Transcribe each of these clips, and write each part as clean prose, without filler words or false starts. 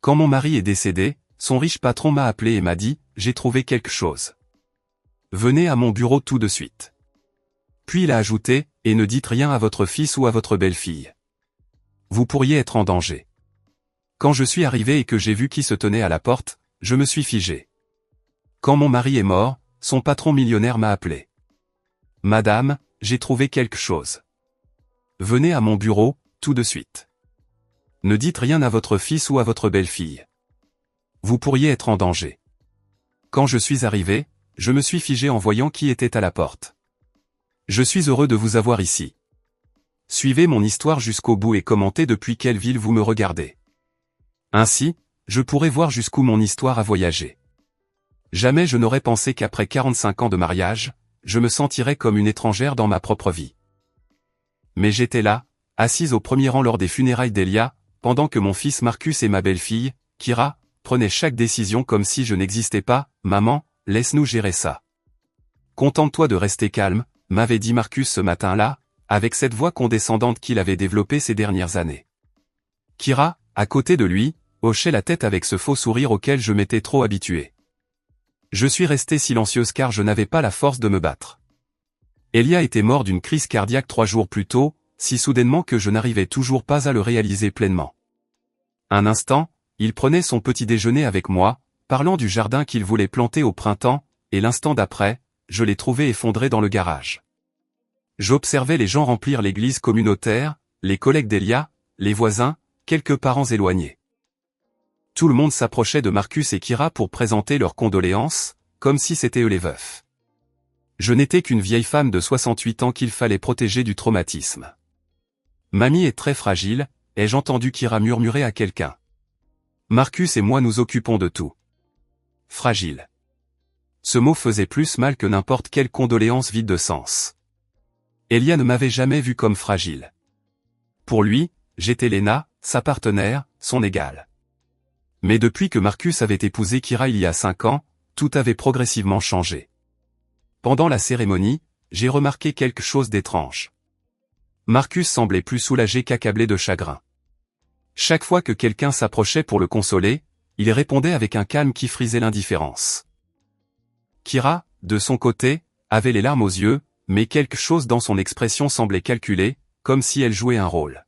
Quand mon mari est décédé, son riche patron m'a appelé et m'a dit, j'ai trouvé quelque chose. Venez à mon bureau tout de suite. Puis il a ajouté, et ne dites rien à votre fils ou à votre belle-fille. Vous pourriez être en danger. Quand je suis arrivé et que j'ai vu qui se tenait à la porte, je me suis figé. Quand mon mari est mort, son patron millionnaire m'a appelé. Madame, j'ai trouvé quelque chose. Venez à mon bureau, tout de suite. Ne dites rien à votre fils ou à votre belle-fille. Vous pourriez être en danger. Quand je suis arrivé, je me suis figé en voyant qui était à la porte. Je suis heureux de vous avoir ici. Suivez mon histoire jusqu'au bout et commentez depuis quelle ville vous me regardez. Ainsi, je pourrai voir jusqu'où mon histoire a voyagé. Jamais je n'aurais pensé qu'après 45 ans de mariage, je me sentirais comme une étrangère dans ma propre vie. Mais j'étais là, assise au premier rang lors des funérailles d'Elia, pendant que mon fils Marcus et ma belle-fille, Kira, prenaient chaque décision comme si je n'existais pas. Maman, laisse-nous gérer ça. Contente-toi de rester calme, m'avait dit Marcus ce matin-là, avec cette voix condescendante qu'il avait développée ces dernières années. Kira, à côté de lui, hochait la tête avec ce faux sourire auquel je m'étais trop habitué. Je suis restée silencieuse car je n'avais pas la force de me battre. Elia était mort d'une crise cardiaque 3 jours plus tôt, si soudainement que je n'arrivais toujours pas à le réaliser pleinement. Un instant, il prenait son petit déjeuner avec moi, parlant du jardin qu'il voulait planter au printemps, et l'instant d'après, je l'ai trouvé effondré dans le garage. J'observais les gens remplir l'église communautaire, les collègues d'Elia, les voisins, quelques parents éloignés. Tout le monde s'approchait de Marcus et Kira pour présenter leurs condoléances, comme si c'était eux les veufs. Je n'étais qu'une vieille femme de 68 ans qu'il fallait protéger du traumatisme. Mamie est très fragile, ai-je entendu Kira murmurer à quelqu'un. Marcus et moi nous occupons de tout. Fragile. Ce mot faisait plus mal que n'importe quelle condoléance vide de sens. Elia ne m'avait jamais vu comme fragile. Pour lui, j'étais Lena, sa partenaire, son égale. Mais depuis que Marcus avait épousé Kira il y a 5 ans, tout avait progressivement changé. Pendant la cérémonie, j'ai remarqué quelque chose d'étrange. Marcus semblait plus soulagé qu'accablé de chagrin. Chaque fois que quelqu'un s'approchait pour le consoler, il répondait avec un calme qui frisait l'indifférence. Kira, de son côté, avait les larmes aux yeux, mais quelque chose dans son expression semblait calculé, comme si elle jouait un rôle.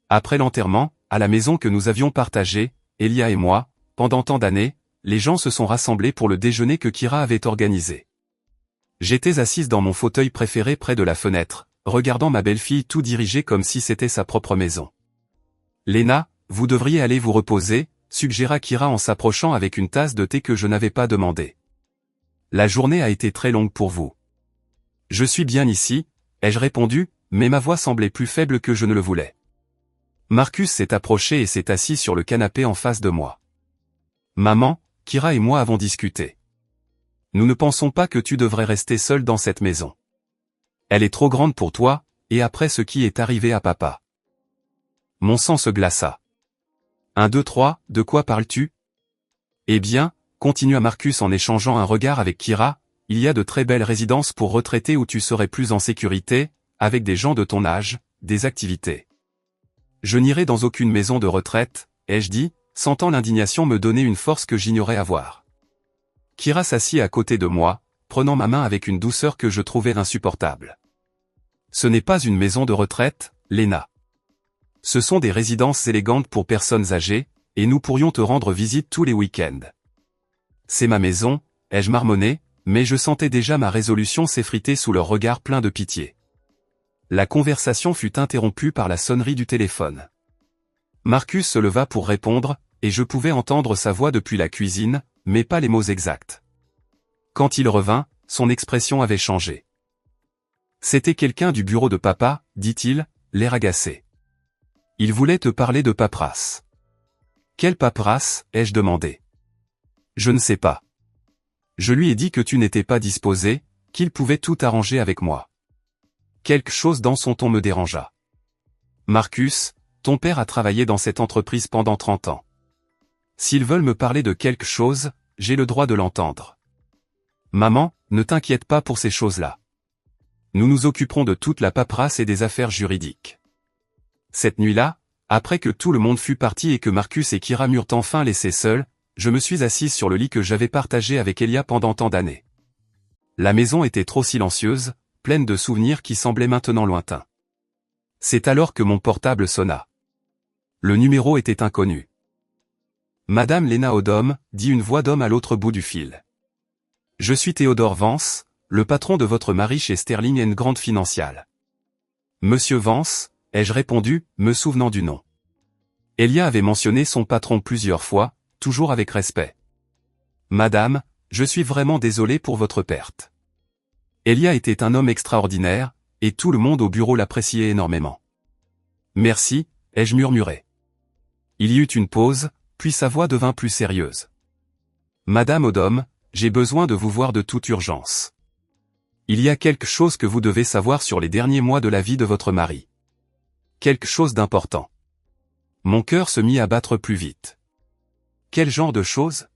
Après l'enterrement, à la maison que nous avions partagée, Elia et moi, pendant tant d'années, les gens se sont rassemblés pour le déjeuner que Kira avait organisé. J'étais assise dans mon fauteuil préféré près de la fenêtre, regardant ma belle-fille tout dirigée comme si c'était sa propre maison. Lena, vous devriez aller vous reposer, suggéra Kira en s'approchant avec une tasse de thé que je n'avais pas demandé. La journée a été très longue pour vous. Je suis bien ici, ai-je répondu, mais ma voix semblait plus faible que je ne le voulais. Marcus s'est approché et s'est assis sur le canapé en face de moi. Maman, Kira et moi avons discuté. Nous ne pensons pas que tu devrais rester seule dans cette maison. Elle est trop grande pour toi, et après ce qui est arrivé à papa. Mon sang se glaça. 1, 2, 3, de quoi parles-tu? Eh bien, continua Marcus en échangeant un regard avec Kira, il y a de très belles résidences pour retraités où tu serais plus en sécurité, avec des gens de ton âge, des activités. Je n'irai dans aucune maison de retraite, ai-je dit, sentant l'indignation me donner une force que j'ignorais avoir. Kira s'assit à côté de moi, prenant ma main avec une douceur que je trouvais insupportable. Ce n'est pas une maison de retraite, Lena. Ce sont des résidences élégantes pour personnes âgées, et nous pourrions te rendre visite tous les week-ends. C'est ma maison, ai-je marmonné, mais je sentais déjà ma résolution s'effriter sous leur regard plein de pitié. La conversation fut interrompue par la sonnerie du téléphone. Marcus se leva pour répondre, et je pouvais entendre sa voix depuis la cuisine, mais pas les mots exacts. Quand il revint, son expression avait changé. C'était quelqu'un du bureau de papa, dit-il, l'air agacé. Il voulait te parler de paperasse. Quelle paperasse, ai-je demandé. Je ne sais pas. Je lui ai dit que tu n'étais pas disposé, qu'il pouvait tout arranger avec moi. Quelque chose dans son ton me dérangea. Marcus, ton père a travaillé dans cette entreprise pendant 30 ans. S'ils veulent me parler de quelque chose, j'ai le droit de l'entendre. Maman, ne t'inquiète pas pour ces choses-là. Nous nous occuperons de toute la paperasse et des affaires juridiques. Cette nuit-là, Après que tout le monde fut parti et que Marcus et Kira m'eurent enfin laissé seul, je me suis assise sur le lit que j'avais partagé avec Elia pendant tant d'années. La maison était trop silencieuse, pleine de souvenirs qui semblaient maintenant lointains. C'est alors que mon portable sonna. Le numéro était inconnu. Madame Lena Odom, dit une voix d'homme à l'autre bout du fil. Je suis Théodore Vance, le patron de votre mari chez Sterling & Grant Financial. Monsieur Vance, ai-je répondu, me souvenant du nom. Elia avait mentionné son patron plusieurs fois, toujours avec respect. Madame, je suis vraiment désolé pour votre perte. Elia était un homme extraordinaire, et tout le monde au bureau l'appréciait énormément. Merci, ai-je murmuré. Il y eut une pause, puis sa voix devint plus sérieuse. Madame Odom, j'ai besoin de vous voir de toute urgence. Il y a quelque chose que vous devez savoir sur les derniers mois de la vie de votre mari. Quelque chose d'important. Mon cœur se mit à battre plus vite. Quel genre de chose?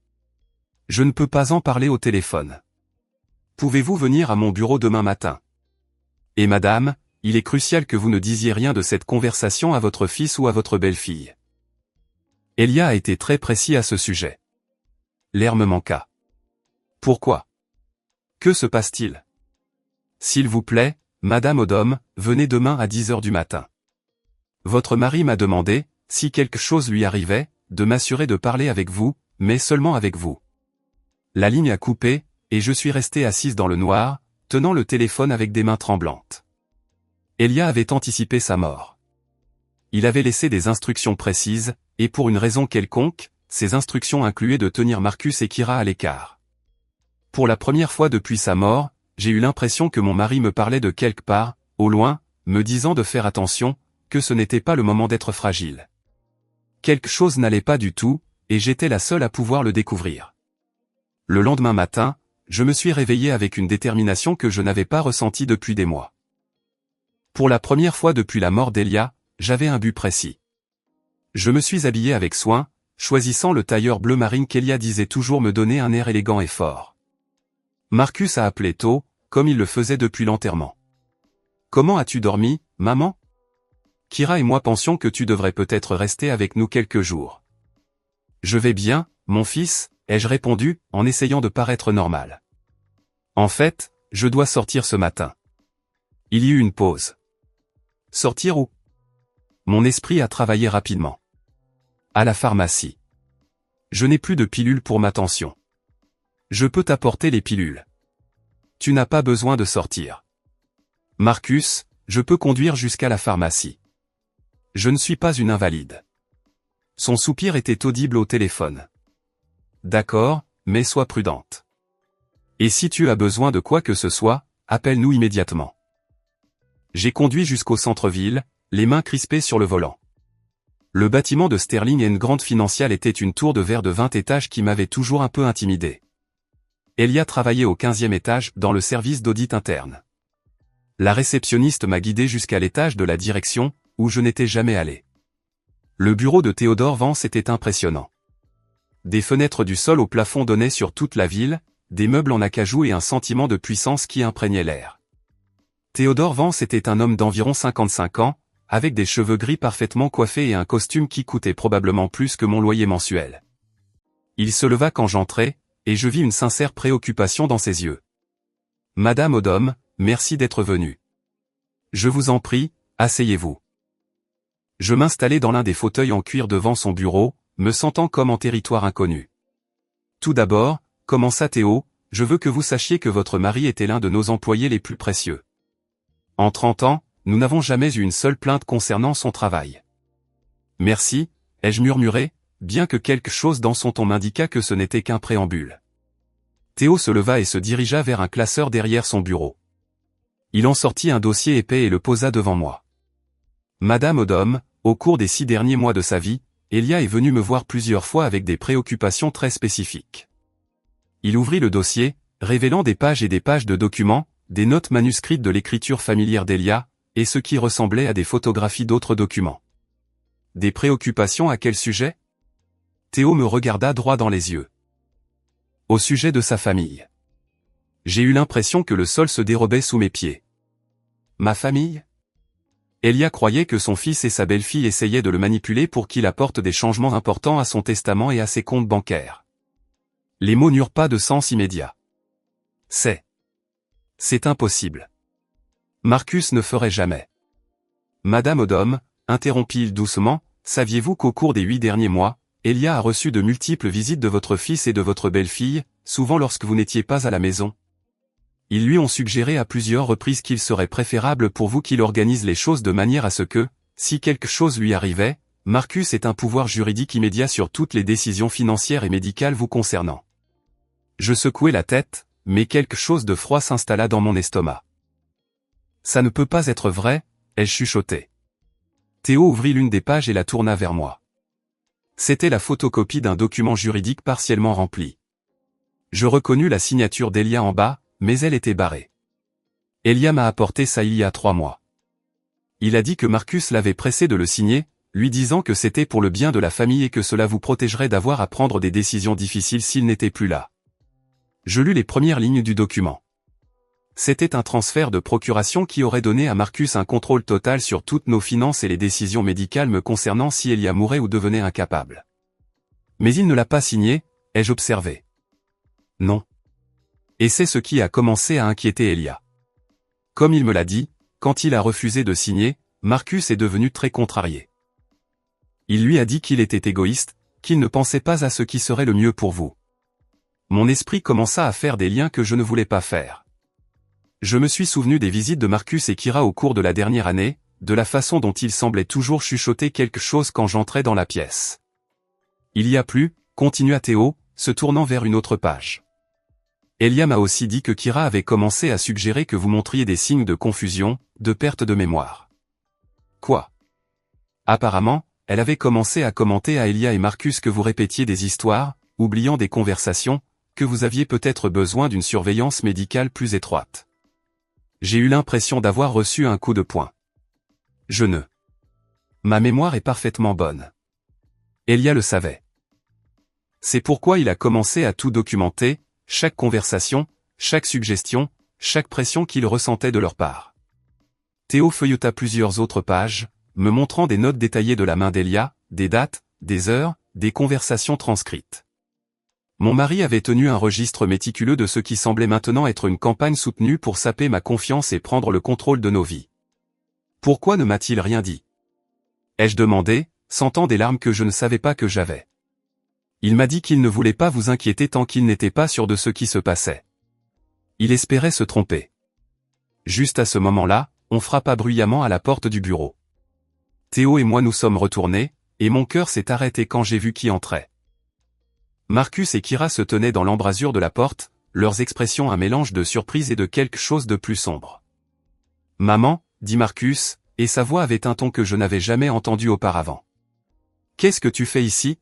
Je ne peux pas en parler au téléphone. Pouvez-vous venir à mon bureau demain matin? Et madame, il est crucial que vous ne disiez rien de cette conversation à votre fils ou à votre belle-fille. Elia a été très précis à ce sujet. L'air me manqua. Pourquoi? Que se passe-t-il? S'il vous plaît, madame Odom, venez demain à 10 heures du matin. Votre mari m'a demandé, si quelque chose lui arrivait, de m'assurer de parler avec vous, mais seulement avec vous. La ligne a coupé, et je suis restée assise dans le noir, tenant le téléphone avec des mains tremblantes. Elia avait anticipé sa mort. Il avait laissé des instructions précises, et pour une raison quelconque, ces instructions incluaient de tenir Marcus et Kira à l'écart. Pour la première fois depuis sa mort, j'ai eu l'impression que mon mari me parlait de quelque part, au loin, me disant de faire attention, que ce n'était pas le moment d'être fragile. Quelque chose n'allait pas du tout, et j'étais la seule à pouvoir le découvrir. Le lendemain matin, je me suis réveillée avec une détermination que je n'avais pas ressentie depuis des mois. Pour la première fois depuis la mort d'Elia, j'avais un but précis. Je me suis habillée avec soin, choisissant le tailleur bleu marine qu'Elia disait toujours me donner un air élégant et fort. Marcus a appelé tôt, comme il le faisait depuis l'enterrement. « Comment as-tu dormi, maman ? Kira et moi pensions que tu devrais peut-être rester avec nous quelques jours. »« Je vais bien, mon fils, » ai-je répondu, en essayant de paraître normal. « En fait, je dois sortir ce matin. » Il y eut une pause. « Sortir où ? » Mon esprit a travaillé rapidement. « À la pharmacie. Je n'ai plus de pilules pour ma tension. Je peux t'apporter les pilules. Tu n'as pas besoin de sortir. Marcus, je peux conduire jusqu'à la pharmacie. Je ne suis pas une invalide. » Son soupir était audible au téléphone. « D'accord, mais sois prudente. Et si tu as besoin de quoi que ce soit, appelle-nous immédiatement. » J'ai conduit jusqu'au centre-ville, les mains crispées sur le volant. Le bâtiment de Sterling & Grant Financial était une tour de verre de 20 étages qui m'avait toujours un peu intimidé. Elia travaillait au 15e étage, dans le service d'audit interne. La réceptionniste m'a guidé jusqu'à l'étage de la direction, où je n'étais jamais allé. Le bureau de Théodore Vance était impressionnant. Des fenêtres du sol au plafond donnaient sur toute la ville, des meubles en acajou et un sentiment de puissance qui imprégnait l'air. Théodore Vance était un homme d'environ 55 ans, avec des cheveux gris parfaitement coiffés et un costume qui coûtait probablement plus que mon loyer mensuel. Il se leva quand j'entrai, et je vis une sincère préoccupation dans ses yeux. « Madame Odom, merci d'être venue. Je vous en prie, asseyez-vous. » Je m'installai dans l'un des fauteuils en cuir devant son bureau, me sentant comme en territoire inconnu. « Tout d'abord, commença Théo, je veux que vous sachiez que votre mari était l'un de nos employés les plus précieux. En 30 ans, nous n'avons jamais eu une seule plainte concernant son travail. »« Merci, » ai-je murmuré, bien que quelque chose dans son ton m'indiqua que ce n'était qu'un préambule. Théo se leva et se dirigea vers un classeur derrière son bureau. Il en sortit un dossier épais et le posa devant moi. « Madame Odom, au cours des 6 derniers mois de sa vie, Elia est venu me voir plusieurs fois avec des préoccupations très spécifiques. » Il ouvrit le dossier, révélant des pages et des pages de documents, des notes manuscrites de l'écriture familière d'Elia, et ce qui ressemblait à des photographies d'autres documents. « Des préoccupations à quel sujet ? » Théo me regarda droit dans les yeux. « Au sujet de sa famille. » J'ai eu l'impression que le sol se dérobait sous mes pieds. « Ma famille ? Elia croyait que son fils et sa belle-fille essayaient de le manipuler pour qu'il apporte des changements importants à son testament et à ses comptes bancaires. Les mots n'eurent pas de sens immédiat. C'est impossible. Marcus ne ferait jamais. Madame Odom, interrompit-il doucement, saviez-vous qu'au cours des 8 derniers mois, Elia a reçu de multiples visites de votre fils et de votre belle-fille, souvent lorsque vous n'étiez pas à la maison? Ils lui ont suggéré à plusieurs reprises qu'il serait préférable pour vous qu'il organise les choses de manière à ce que, si quelque chose lui arrivait, Marcus ait un pouvoir juridique immédiat sur toutes les décisions financières et médicales vous concernant. Je secouai la tête, mais quelque chose de froid s'installa dans mon estomac. Ça ne peut pas être vrai, ai-je chuchoté. Théo ouvrit l'une des pages et la tourna vers moi. C'était la photocopie d'un document juridique partiellement rempli. Je reconnus la signature d'Elia en bas, mais elle était barrée. Elia m'a apporté ça il y a 3 mois. Il a dit que Marcus l'avait pressé de le signer, lui disant que c'était pour le bien de la famille et que cela vous protégerait d'avoir à prendre des décisions difficiles s'il n'était plus là. Je lus les premières lignes du document. C'était un transfert de procuration qui aurait donné à Marcus un contrôle total sur toutes nos finances et les décisions médicales me concernant si Elia mourait ou devenait incapable. Mais il ne l'a pas signé, ai-je observé. Non. Et c'est ce qui a commencé à inquiéter Elia. Comme il me l'a dit, quand il a refusé de signer, Marcus est devenu très contrarié. Il lui a dit qu'il était égoïste, qu'il ne pensait pas à ce qui serait le mieux pour vous. Mon esprit commença à faire des liens que je ne voulais pas faire. Je me suis souvenu des visites de Marcus et Kira au cours de la dernière année, de la façon dont il semblait toujours chuchoter quelque chose quand j'entrais dans la pièce. Il y a plus, continua Théo, se tournant vers une autre page. Elia m'a aussi dit que Kira avait commencé à suggérer que vous montriez des signes de confusion, de perte de mémoire. Quoi? Apparemment, elle avait commencé à commenter à Elia et Marcus que vous répétiez des histoires, oubliant des conversations, que vous aviez peut-être besoin d'une surveillance médicale plus étroite. J'ai eu l'impression d'avoir reçu un coup de poing. Ma mémoire est parfaitement bonne. Elia le savait. C'est pourquoi il a commencé à tout documenter, chaque conversation, chaque suggestion, chaque pression qu'il ressentait de leur part. Théo feuilleta plusieurs autres pages, me montrant des notes détaillées de la main d'Elia, des dates, des heures, des conversations transcrites. Mon mari avait tenu un registre méticuleux de ce qui semblait maintenant être une campagne soutenue pour saper ma confiance et prendre le contrôle de nos vies. Pourquoi ne m'a-t-il rien dit? Ai-je demandé, sentant des larmes que je ne savais pas que j'avais. Il m'a dit qu'il ne voulait pas vous inquiéter tant qu'il n'était pas sûr de ce qui se passait. Il espérait se tromper. Juste à ce moment-là, on frappa bruyamment à la porte du bureau. Théo et moi nous sommes retournés, et mon cœur s'est arrêté quand j'ai vu qui entrait. Marcus et Kira se tenaient dans l'embrasure de la porte, leurs expressions un mélange de surprise et de quelque chose de plus sombre. « Maman » dit Marcus, et sa voix avait un ton que je n'avais jamais entendu auparavant. « Qu'est-ce que tu fais ici »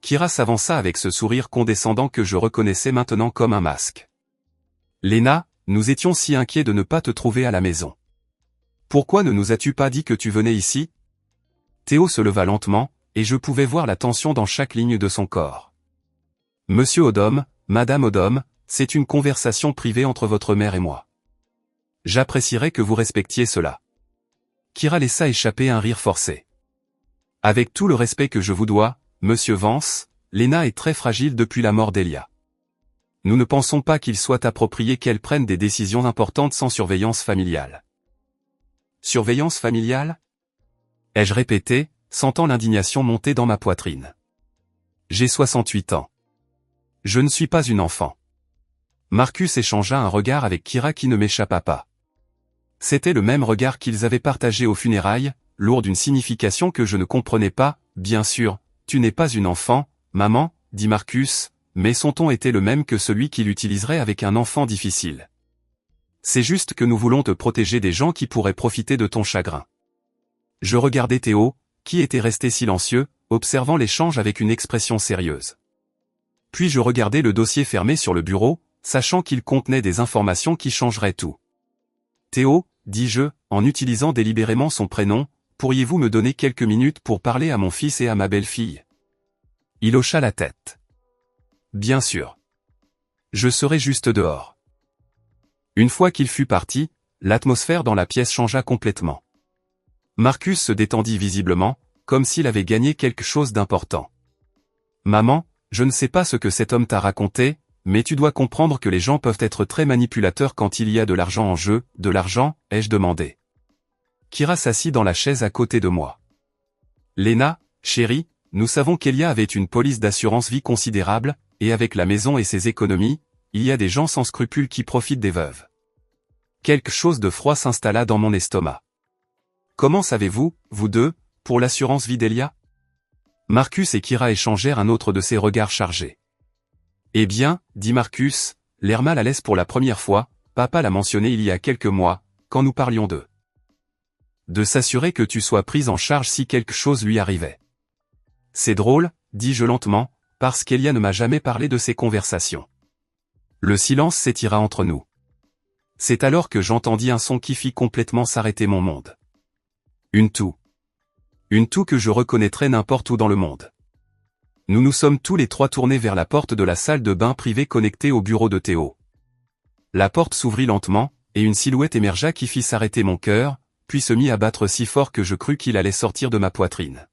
Kira s'avança avec ce sourire condescendant que je reconnaissais maintenant comme un masque. « Léna, nous étions si inquiets de ne pas te trouver à la maison. Pourquoi ne nous as-tu pas dit que tu venais ici » Théo se leva lentement, et je pouvais voir la tension dans chaque ligne de son corps. « Monsieur Odom, Madame Odom, c'est une conversation privée entre votre mère et moi. J'apprécierais que vous respectiez cela. » Kira laissa échapper un rire forcé. « Avec tout le respect que je vous dois, Monsieur Vance, Léna est très fragile depuis la mort d'Elia. Nous ne pensons pas qu'il soit approprié qu'elle prenne des décisions importantes sans surveillance familiale. » Surveillance familiale ? Ai-je répété, sentant l'indignation monter dans ma poitrine. J'ai 68 ans. Je ne suis pas une enfant. Marcus échangea un regard avec Kira qui ne m'échappa pas. C'était le même regard qu'ils avaient partagé aux funérailles, lourd d'une signification que je ne comprenais pas. « Bien sûr, tu n'es pas une enfant, maman, » dit Marcus, mais son ton était le même que celui qu'il utiliserait avec un enfant difficile. « C'est juste que nous voulons te protéger des gens qui pourraient profiter de ton chagrin. » Je regardais Théo, qui était resté silencieux, observant l'échange avec une expression sérieuse. Puis je regardais le dossier fermé sur le bureau, sachant qu'il contenait des informations qui changeraient tout. « Théo, » dis-je, en utilisant délibérément son prénom, « pourriez-vous me donner quelques minutes pour parler à mon fils et à ma belle-fille » Il hocha la tête. « Bien sûr. Je serai juste dehors. » Une fois qu'il fut parti, l'atmosphère dans la pièce changea complètement. Marcus se détendit visiblement, comme s'il avait gagné quelque chose d'important. Maman, je ne sais pas ce que cet homme t'a raconté, mais tu dois comprendre que les gens peuvent être très manipulateurs quand il y a de l'argent en jeu. De l'argent, ai-je demandé. Kira s'assit dans la chaise à côté de moi. Lena, chérie, nous savons qu'Elia avait une police d'assurance vie considérable, et avec la maison et ses économies, il y a des gens sans scrupules qui profitent des veuves. Quelque chose de froid s'installa dans mon estomac. Comment savez-vous, vous deux, pour l'assurance vie d'Elia? Marcus et Kira échangèrent un autre de ces regards chargés. Eh bien, dit Marcus, l'air mal à l'aise pour la première fois, papa l'a mentionné il y a quelques mois, quand nous parlions d'eux. De s'assurer que tu sois prise en charge si quelque chose lui arrivait. C'est drôle, dis-je lentement, parce qu'Elia ne m'a jamais parlé de ces conversations. Le silence s'étira entre nous. C'est alors que j'entendis un son qui fit complètement s'arrêter mon monde. Une toux. Une toux que je reconnaîtrais n'importe où dans le monde. Nous nous sommes tous les trois tournés vers la porte de la salle de bain privée connectée au bureau de Théo. La porte s'ouvrit lentement, et une silhouette émergea qui fit s'arrêter mon cœur, puis se mit à battre si fort que je crus qu'il allait sortir de ma poitrine.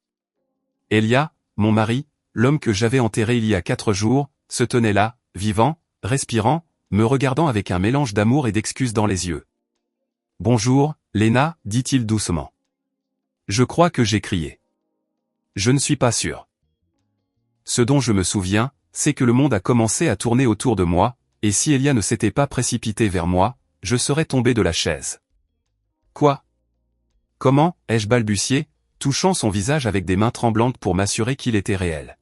Elia, mon mari, l'homme que j'avais enterré il y a 4 jours, se tenait là, vivant, respirant, me regardant avec un mélange d'amour et d'excuses dans les yeux. « Bonjour, Lena, dit-il doucement. Je crois que j'ai crié. Je ne suis pas sûr. Ce dont je me souviens, c'est que le monde a commencé à tourner autour de moi, et si Elia ne s'était pas précipité vers moi, je serais tombé de la chaise. Quoi? Comment, ai-je balbutié, touchant son visage avec des mains tremblantes pour m'assurer qu'il était réel.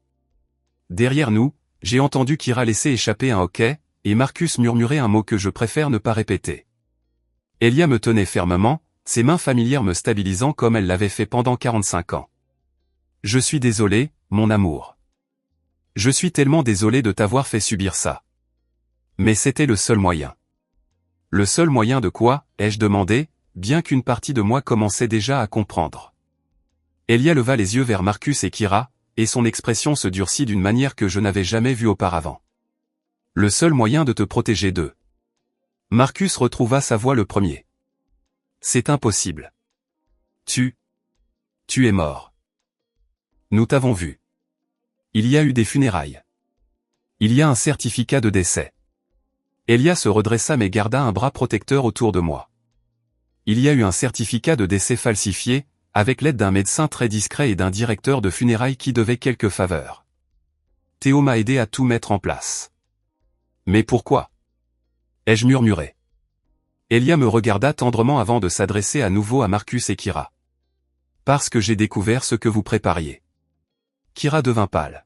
Derrière nous, j'ai entendu Kira laisser échapper un hoquet, et Marcus murmurer un mot que je préfère ne pas répéter. Elia me tenait fermement, ses mains familières me stabilisant comme elle l'avait fait pendant 45 ans. Je suis désolé, mon amour. Je suis tellement désolé de t'avoir fait subir ça. Mais c'était le seul moyen. Le seul moyen de quoi, ai-je demandé, bien qu'une partie de moi commençait déjà à comprendre. Elia leva les yeux vers Marcus et Kira, et son expression se durcit d'une manière que je n'avais jamais vue auparavant. Le seul moyen de te protéger d'eux. Marcus retrouva sa voix le premier. C'est impossible. Tu es mort. Nous t'avons vu. Il y a eu des funérailles. Il y a un certificat de décès. Elia se redressa mais garda un bras protecteur autour de moi. Il y a eu un certificat de décès falsifié, avec l'aide d'un médecin très discret et d'un directeur de funérailles qui devait quelques faveurs. Théo m'a aidé à tout mettre en place. Mais pourquoi? Ai-je murmuré. Elia me regarda tendrement avant de s'adresser à nouveau à Marcus et Kira. Parce que j'ai découvert ce que vous prépariez. Kira devint pâle.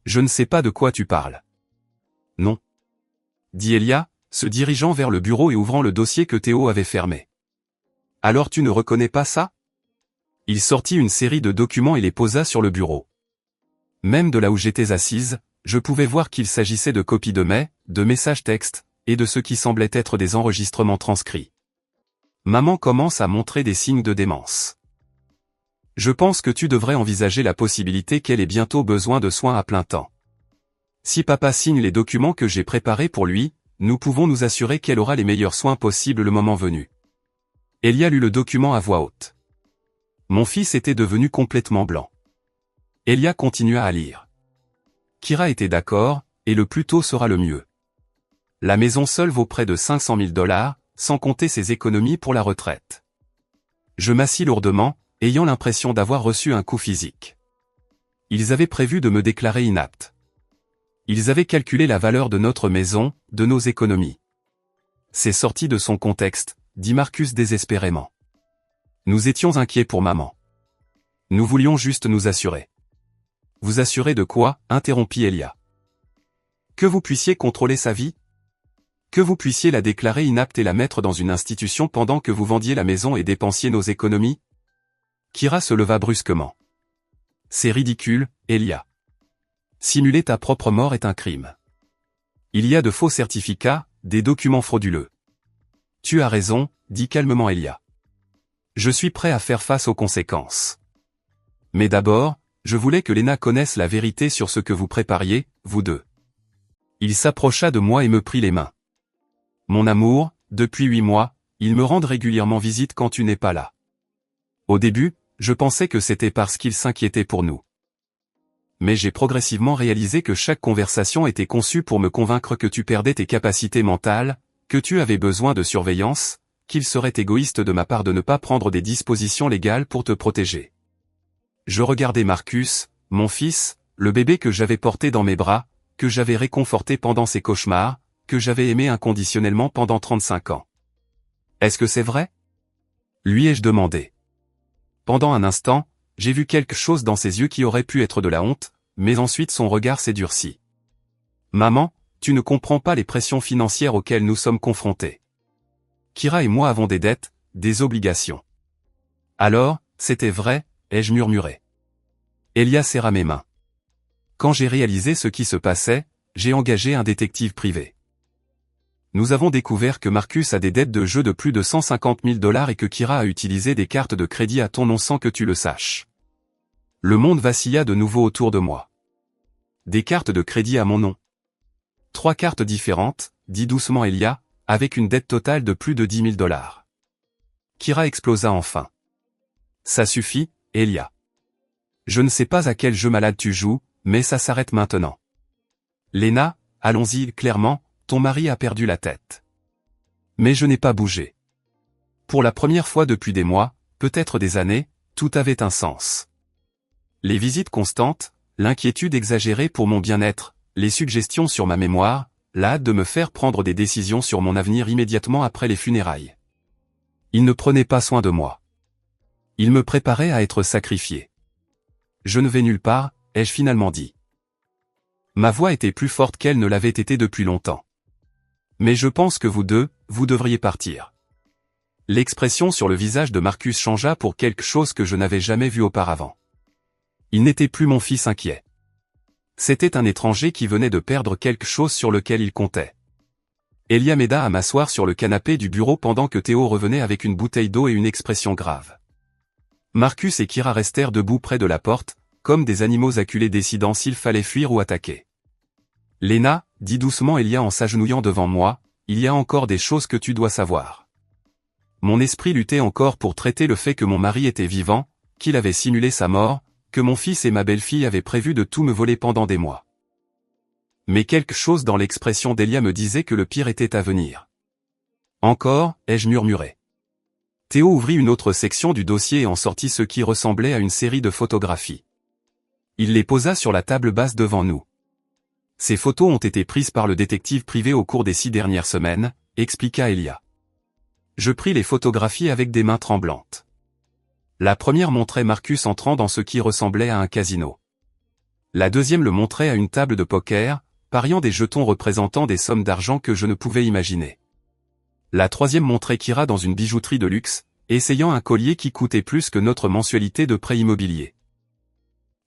Je ne sais pas de quoi tu parles. Non. Dit Elia, se dirigeant vers le bureau et ouvrant le dossier que Théo avait fermé. Alors tu ne reconnais pas ça? Il sortit une série de documents et les posa sur le bureau. Même de là où j'étais assise, je pouvais voir qu'il s'agissait de copies de messages textes, et de ce qui semblait être des enregistrements transcrits. Maman commence à montrer des signes de démence. Je pense que tu devrais envisager la possibilité qu'elle ait bientôt besoin de soins à plein temps. Si papa signe les documents que j'ai préparés pour lui, nous pouvons nous assurer qu'elle aura les meilleurs soins possibles le moment venu. Elia lut le document à voix haute. Mon fils était devenu complètement blanc. Elia continua à lire. Kira était d'accord, et le plus tôt sera le mieux. La maison seule vaut près de 500 000 $, sans compter ses économies pour la retraite. Je m'assis lourdement, ayant l'impression d'avoir reçu un coup physique. Ils avaient prévu de me déclarer inapte. Ils avaient calculé la valeur de notre maison, de nos économies. C'est sorti de son contexte, dit Marcus désespérément. Nous étions inquiets pour maman. Nous voulions juste nous assurer. Vous assurer de quoi? Interrompit Elia. Que vous puissiez contrôler sa vie? Que vous puissiez la déclarer inapte et la mettre dans une institution pendant que vous vendiez la maison et dépensiez nos économies? Kira se leva brusquement. C'est ridicule, Elia. Simuler ta propre mort est un crime. Il y a de faux certificats, des documents frauduleux. Tu as raison, dit calmement Elia. Je suis prêt à faire face aux conséquences. Mais d'abord, je voulais que Lena connaisse la vérité sur ce que vous prépariez, vous deux. Il s'approcha de moi et me prit les mains. Mon amour, depuis 8 mois, ils me rendent régulièrement visite quand tu n'es pas là. Au début, je pensais que c'était parce qu'il s'inquiétait pour nous. Mais j'ai progressivement réalisé que chaque conversation était conçue pour me convaincre que tu perdais tes capacités mentales, que tu avais besoin de surveillance, qu'il serait égoïste de ma part de ne pas prendre des dispositions légales pour te protéger. Je regardais Marcus, mon fils, le bébé que j'avais porté dans mes bras, que j'avais réconforté pendant ses cauchemars, que j'avais aimé inconditionnellement pendant 35 ans. Est-ce que c'est vrai? Lui ai-je demandé. Pendant un instant, j'ai vu quelque chose dans ses yeux qui aurait pu être de la honte, mais ensuite son regard s'est durci. Maman, tu ne comprends pas les pressions financières auxquelles nous sommes confrontés. Kira et moi avons des dettes, des obligations. Alors, c'était vrai, ai-je murmuré. Elia serra mes mains. Quand j'ai réalisé ce qui se passait, j'ai engagé un détective privé. Nous avons découvert que Marcus a des dettes de jeu de plus de 150 000 $ et que Kira a utilisé des cartes de crédit à ton nom sans que tu le saches. Le monde vacilla de nouveau autour de moi. Des cartes de crédit à mon nom. 3 cartes différentes, dit doucement Elia, avec une dette totale de plus de 10 000 $. Kira explosa enfin. Ça suffit, Elia. Je ne sais pas à quel jeu malade tu joues, mais ça s'arrête maintenant. Lena, allons-y, clairement, ton mari a perdu la tête. Mais je n'ai pas bougé. Pour la première fois depuis des mois, peut-être des années, tout avait un sens. Les visites constantes, l'inquiétude exagérée pour mon bien-être, les suggestions sur ma mémoire, la hâte de me faire prendre des décisions sur mon avenir immédiatement après les funérailles. Il ne prenait pas soin de moi. Il me préparait à être sacrifié. Je ne vais nulle part, ai-je finalement dit. Ma voix était plus forte qu'elle ne l'avait été depuis longtemps. Mais je pense que vous deux, vous devriez partir. L'expression sur le visage de Marcus changea pour quelque chose que je n'avais jamais vu auparavant. Il n'était plus mon fils inquiet. C'était un étranger qui venait de perdre quelque chose sur lequel il comptait. Elia m'aida à m'asseoir sur le canapé du bureau pendant que Théo revenait avec une bouteille d'eau et une expression grave. Marcus et Kira restèrent debout près de la porte, comme des animaux acculés décidant s'il fallait fuir ou attaquer. Lena, dit doucement Elia en s'agenouillant devant moi, il y a encore des choses que tu dois savoir. Mon esprit luttait encore pour traiter le fait que mon mari était vivant, qu'il avait simulé sa mort, que mon fils et ma belle-fille avaient prévu de tout me voler pendant des mois. Mais quelque chose dans l'expression d'Elia me disait que le pire était à venir. Encore, ai-je murmuré. Théo ouvrit une autre section du dossier et en sortit ce qui ressemblait à une série de photographies. Il les posa sur la table basse devant nous. Ces photos ont été prises par le détective privé au cours des 6 dernières semaines, expliqua Elia. Je pris les photographies avec des mains tremblantes. La première montrait Marcus entrant dans ce qui ressemblait à un casino. La deuxième le montrait à une table de poker, pariant des jetons représentant des sommes d'argent que je ne pouvais imaginer. La troisième montrait Kira dans une bijouterie de luxe, essayant un collier qui coûtait plus que notre mensualité de prêt immobilier.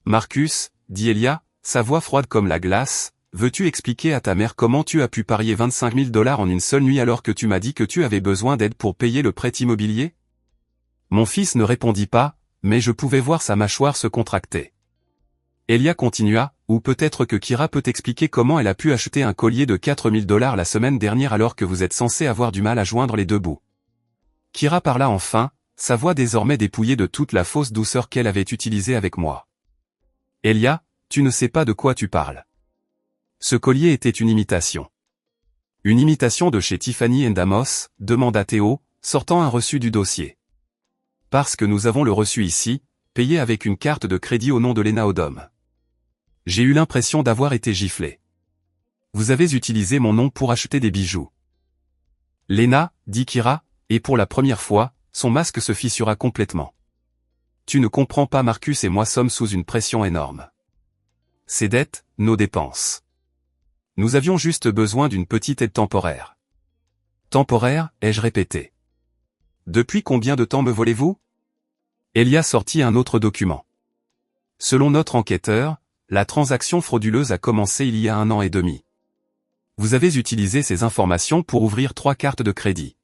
Marcus, dit Elia, sa voix froide comme la glace, veux-tu expliquer à ta mère comment tu as pu parier 25 000 $ en une seule nuit alors que tu m'as dit que tu avais besoin d'aide pour payer le prêt immobilier? Mon fils ne répondit pas, mais je pouvais voir sa mâchoire se contracter. Elia continua, ou peut-être que Kira peut expliquer comment elle a pu acheter un collier de 4 000 $ la semaine dernière alors que vous êtes censé avoir du mal à joindre les deux bouts. Kira parla enfin, sa voix désormais dépouillée de toute la fausse douceur qu'elle avait utilisée avec moi. Elia, tu ne sais pas de quoi tu parles. Ce collier était une imitation. Une imitation de chez Tiffany & Amos, demanda Théo, sortant un reçu du dossier. Parce que nous avons le reçu ici, payé avec une carte de crédit au nom de Lena Odom. J'ai eu l'impression d'avoir été giflé. Vous avez utilisé mon nom pour acheter des bijoux. Lena, dit Kira, et pour la première fois, son masque se fissura complètement. Tu ne comprends pas, Marcus et moi sommes sous une pression énorme. Ces dettes, nos dépenses. Nous avions juste besoin d'une petite aide temporaire. Temporaire, ai-je répété. Depuis combien de temps me volez-vous? Elia sortit un autre document. Selon notre enquêteur, la transaction frauduleuse a commencé il y a 1 an et demi. Vous avez utilisé ces informations pour ouvrir 3 cartes de crédit.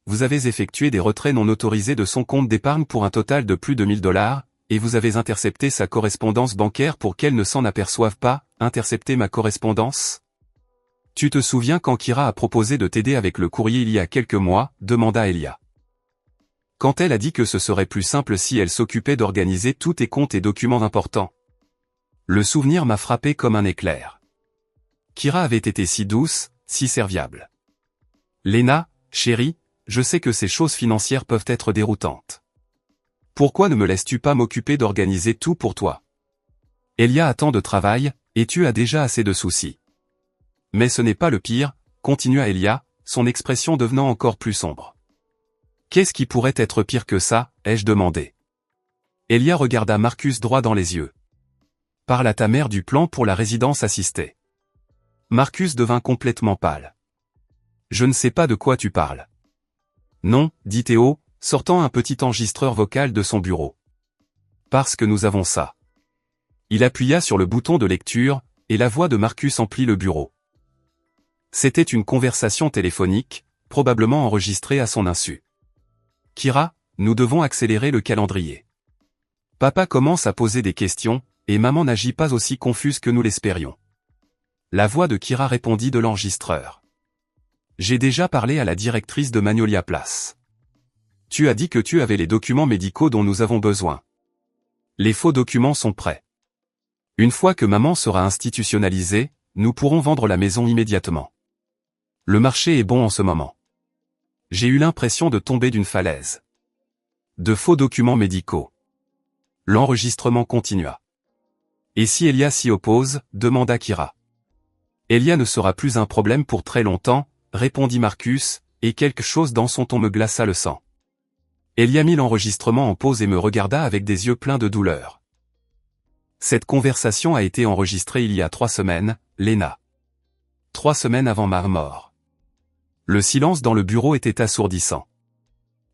Vous avez effectué des retraits non autorisés de son compte d'épargne pour un total de plus de 1 000 $, et vous avez intercepté sa correspondance bancaire pour qu'elle ne s'en aperçoive pas. Intercepté ma correspondance? Tu te souviens quand Kira a proposé de t'aider avec le courrier il y a quelques mois, demanda Elia. quand elle a dit que ce serait plus simple si elle s'occupait d'organiser tous tes comptes et documents importants. Le souvenir m'a frappé comme un éclair. Kira avait été si douce, si serviable. Lena, chérie, je sais que ces choses financières peuvent être déroutantes. Pourquoi ne me laisses-tu pas m'occuper d'organiser tout pour toi? Elia a tant de travail, et tu as déjà assez de soucis. Mais ce n'est pas le pire, continua Elia, son expression devenant encore plus sombre. Qu'est-ce qui pourrait être pire que ça, ai-je demandé. Elia regarda Marcus droit dans les yeux. Parle à ta mère du plan pour la résidence assistée. Marcus devint complètement pâle. Je ne sais pas de quoi tu parles. Non, dit Théo, sortant un petit enregistreur vocal de son bureau. Parce que nous avons ça. Il appuya sur le bouton de lecture, et la voix de Marcus emplit le bureau. C'était une conversation téléphonique, probablement enregistrée à son insu. Kira, nous devons accélérer le calendrier. Papa commence à poser des questions, et maman n'agit pas aussi confuse que nous l'espérions. La voix de Kira répondit de l'enregistreur. J'ai déjà parlé à la directrice de Magnolia Place. Tu as dit que tu avais les documents médicaux dont nous avons besoin. Les faux documents sont prêts. Une fois que maman sera institutionnalisée, nous pourrons vendre la maison immédiatement. Le marché est bon en ce moment. J'ai eu l'impression de tomber d'une falaise. De faux documents médicaux. L'enregistrement continua. Et si Elia s'y oppose, demanda Kira. Elia ne sera plus un problème pour très longtemps, répondit Marcus, et quelque chose dans son ton me glaça le sang. Elia mit l'enregistrement en pause et me regarda avec des yeux pleins de douleur. Cette conversation a été enregistrée il y a 3 semaines, Lena. 3 semaines avant ma mort. Le silence dans le bureau était assourdissant.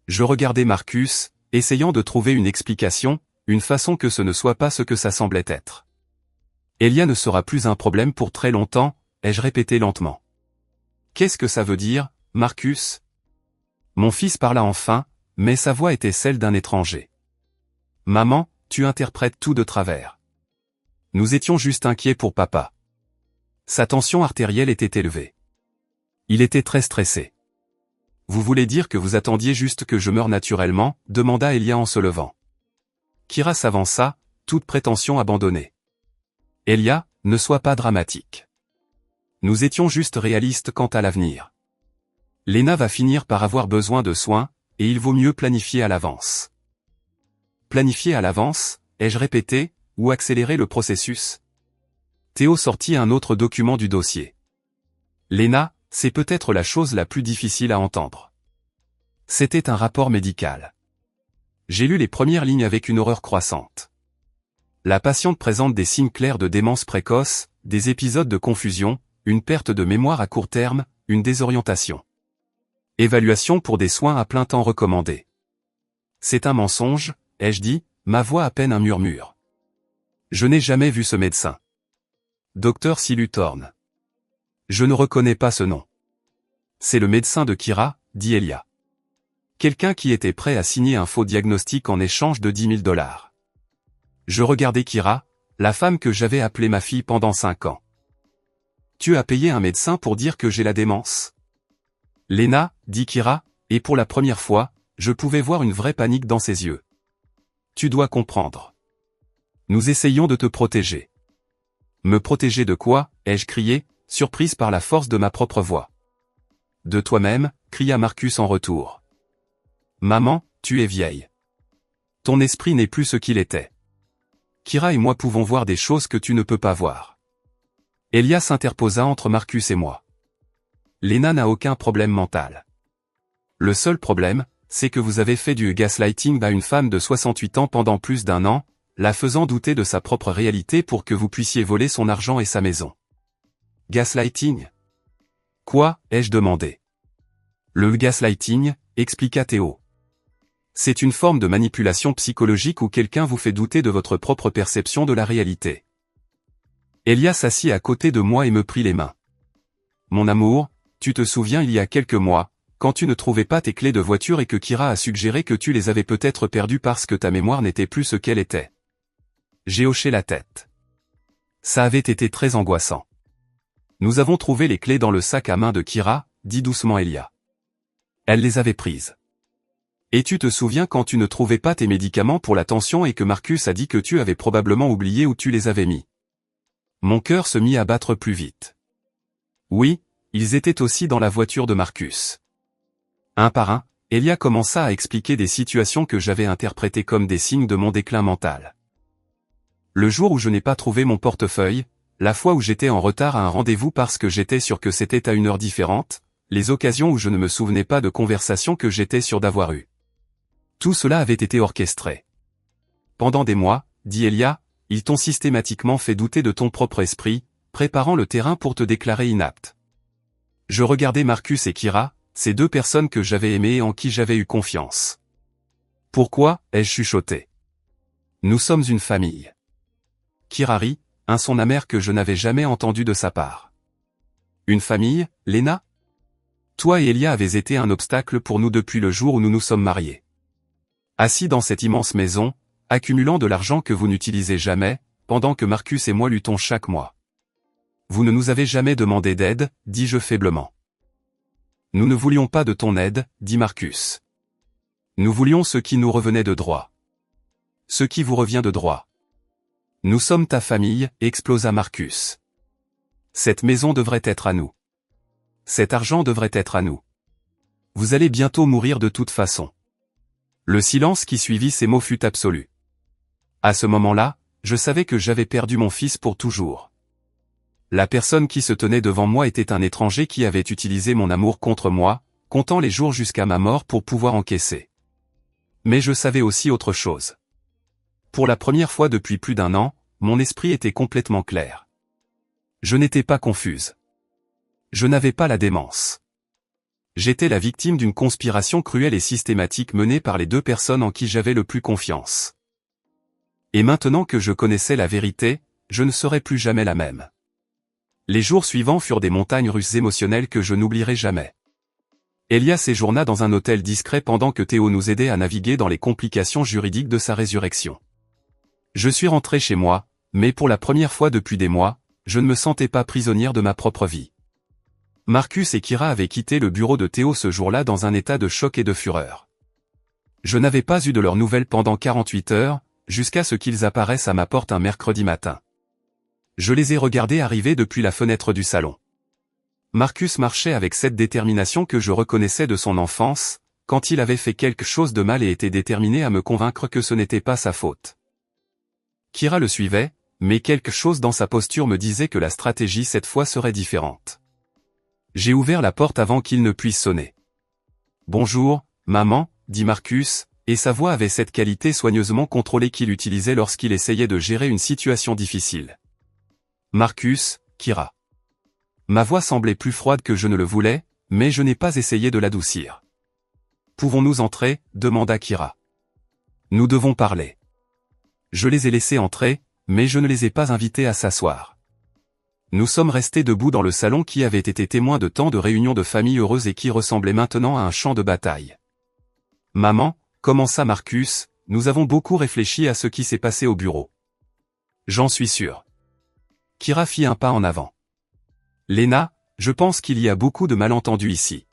Je regardais Marcus, essayant de trouver une explication, une façon que ce ne soit pas ce que ça semblait être. Elia ne sera plus un problème pour très longtemps, ai-je répété lentement. Qu'est-ce que ça veut dire, Marcus? Mon fils parla enfin, mais sa voix était celle d'un étranger. Maman, tu interprètes tout de travers. Nous étions juste inquiets pour papa. Sa tension artérielle était élevée. Il était très stressé. Vous voulez dire que vous attendiez juste que je meure naturellement, demanda Elia en se levant. Kira s'avança, toute prétention abandonnée. Elia, ne sois pas dramatique. Nous étions juste réalistes quant à l'avenir. Lena va finir par avoir besoin de soins, et il vaut mieux planifier à l'avance. Planifier à l'avance, ai-je répété, ou accélérer le processus? Théo sortit un autre document du dossier. Lena, c'est peut-être la chose la plus difficile à entendre. C'était un rapport médical. J'ai lu les premières lignes avec une horreur croissante. La patiente présente des signes clairs de démence précoce, des épisodes de confusion, une perte de mémoire à court terme, une désorientation. Évaluation pour des soins à plein temps recommandés. C'est un mensonge, ai-je dit, ma voix à peine un murmure. Je n'ai jamais vu ce médecin. Docteur Silutorn. Je ne reconnais pas ce nom. C'est le médecin de Kira, dit Elia. Quelqu'un qui était prêt à signer un faux diagnostic en échange de 10 000 $. Je regardais Kira, la femme que j'avais appelée ma fille pendant 5 ans. Tu as payé un médecin pour dire que j'ai la démence? Lena, dit Kira, et pour la première fois, je pouvais voir une vraie panique dans ses yeux. Tu dois comprendre. Nous essayons de te protéger. Me protéger de quoi, ai-je crié, surprise par la force de ma propre voix. De toi-même, cria Marcus en retour. Maman, tu es vieille. Ton esprit n'est plus ce qu'il était. Kira et moi pouvons voir des choses que tu ne peux pas voir. Elia s'interposa entre Marcus et moi. Lena n'a aucun problème mental. Le seul problème, c'est que vous avez fait du gaslighting à une femme de 68 ans pendant plus d'1 an, la faisant douter de sa propre réalité pour que vous puissiez voler son argent et sa maison. Gaslighting? Quoi, ai-je demandé. Le gaslighting, expliqua Théo. C'est une forme de manipulation psychologique où quelqu'un vous fait douter de votre propre perception de la réalité. Elia s'assit à côté de moi et me prit les mains. Mon amour, tu te souviens il y a quelques mois, quand tu ne trouvais pas tes clés de voiture et que Kira a suggéré que tu les avais peut-être perdues parce que ta mémoire n'était plus ce qu'elle était. J'ai hoché la tête. Ça avait été très angoissant. Nous avons trouvé les clés dans le sac à main de Kira, dit doucement Elia. Elle les avait prises. Et tu te souviens quand tu ne trouvais pas tes médicaments pour la tension et que Marcus a dit que tu avais probablement oublié où tu les avais mis. Mon cœur se mit à battre plus vite. Oui, ils étaient aussi dans la voiture de Marcus. Un par un, Elia commença à expliquer des situations que j'avais interprétées comme des signes de mon déclin mental. Le jour où je n'ai pas trouvé mon portefeuille, la fois où j'étais en retard à un rendez-vous parce que j'étais sûr que c'était à une heure différente, les occasions où je ne me souvenais pas de conversations que j'étais sûr d'avoir eues. Tout cela avait été orchestré. Pendant des mois, dit Elia, ils t'ont systématiquement fait douter de ton propre esprit, préparant le terrain pour te déclarer inapte. Je regardais Marcus et Kira, ces deux personnes que j'avais aimées et en qui j'avais eu confiance. Pourquoi, ai-je chuchoté. Nous sommes une famille. Kira rit, un son amer que je n'avais jamais entendu de sa part. Une famille, Lena? Toi et Elia avez été un obstacle pour nous depuis le jour où nous nous sommes mariés. Assis dans cette immense maison, accumulant de l'argent que vous n'utilisez jamais, pendant que Marcus et moi luttons chaque mois. Vous ne nous avez jamais demandé d'aide, dis-je faiblement. Nous ne voulions pas de ton aide, dit Marcus. Nous voulions ce qui nous revenait de droit. Ce qui vous revient de droit. Nous sommes ta famille, explosa Marcus. Cette maison devrait être à nous. Cet argent devrait être à nous. Vous allez bientôt mourir de toute façon. Le silence qui suivit ces mots fut absolu. À ce moment-là, je savais que j'avais perdu mon fils pour toujours. La personne qui se tenait devant moi était un étranger qui avait utilisé mon amour contre moi, comptant les jours jusqu'à ma mort pour pouvoir encaisser. Mais je savais aussi autre chose. Pour la première fois depuis plus d'un an, mon esprit était complètement clair. Je n'étais pas confuse. Je n'avais pas la démence. J'étais la victime d'une conspiration cruelle et systématique menée par les deux personnes en qui j'avais le plus confiance. Et maintenant que je connaissais la vérité, je ne serais plus jamais la même. Les jours suivants furent des montagnes russes émotionnelles que je n'oublierai jamais. Elia séjourna dans un hôtel discret pendant que Théo nous aidait à naviguer dans les complications juridiques de sa résurrection. Je suis rentré chez moi, mais pour la première fois depuis des mois, je ne me sentais pas prisonnière de ma propre vie. Marcus et Kira avaient quitté le bureau de Théo ce jour-là dans un état de choc et de fureur. Je n'avais pas eu de leurs nouvelles pendant 48 heures, jusqu'à ce qu'ils apparaissent à ma porte un mercredi matin. Je les ai regardés arriver depuis la fenêtre du salon. Marcus marchait avec cette détermination que je reconnaissais de son enfance, quand il avait fait quelque chose de mal et était déterminé à me convaincre que ce n'était pas sa faute. Kira le suivait, mais quelque chose dans sa posture me disait que la stratégie cette fois serait différente. J'ai ouvert la porte avant qu'il ne puisse sonner. « Bonjour, maman », dit Marcus, et sa voix avait cette qualité soigneusement contrôlée qu'il utilisait lorsqu'il essayait de gérer une situation difficile. « Marcus, Kira. » Ma voix semblait plus froide que je ne le voulais, mais je n'ai pas essayé de l'adoucir. « Pouvons-nous entrer ?» demanda Kira. « Nous devons parler. » Je les ai laissés entrer, mais je ne les ai pas invités à s'asseoir. Nous sommes restés debout dans le salon qui avait été témoin de tant de réunions de famille heureuses et qui ressemblait maintenant à un champ de bataille. « Maman », commença Marcus, « nous avons beaucoup réfléchi à ce qui s'est passé au bureau. » J'en suis sûr. Kira fit un pas en avant. « Lena, je pense qu'il y a beaucoup de malentendus ici. »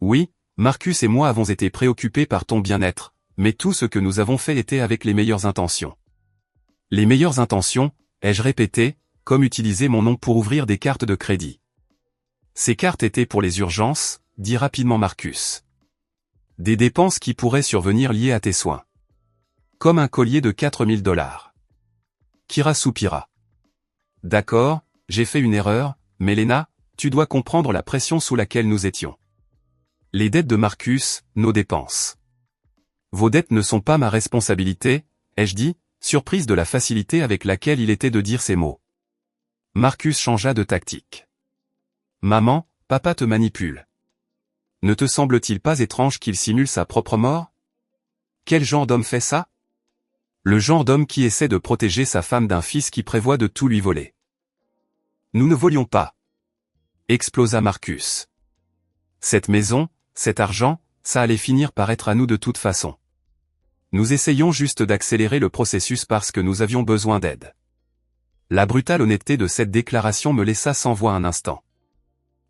Oui, Marcus et moi avons été préoccupés par ton bien-être, mais tout ce que nous avons fait était avec les meilleures intentions. Les meilleures intentions, ai-je répété, comme utiliser mon nom pour ouvrir des cartes de crédit. Ces cartes étaient pour les urgences, dit rapidement Marcus. Des dépenses qui pourraient survenir liées à tes soins. Comme un collier de 4000 $. Kira soupira. D'accord, j'ai fait une erreur, mais Lena, tu dois comprendre la pression sous laquelle nous étions. Les dettes de Marcus, nos dépenses. Vos dettes ne sont pas ma responsabilité, ai-je dit, surprise de la facilité avec laquelle il était de dire ces mots. Marcus changea de tactique. Maman, papa te manipule. Ne te semble-t-il pas étrange qu'il simule sa propre mort? Quel genre d'homme fait ça? Le genre d'homme qui essaie de protéger sa femme d'un fils qui prévoit de tout lui voler. Nous ne volions pas. Explosa Marcus. Cette maison, cet argent, ça allait finir par être à nous de toute façon. Nous essayions juste d'accélérer le processus parce que nous avions besoin d'aide. La brutale honnêteté de cette déclaration me laissa sans voix un instant.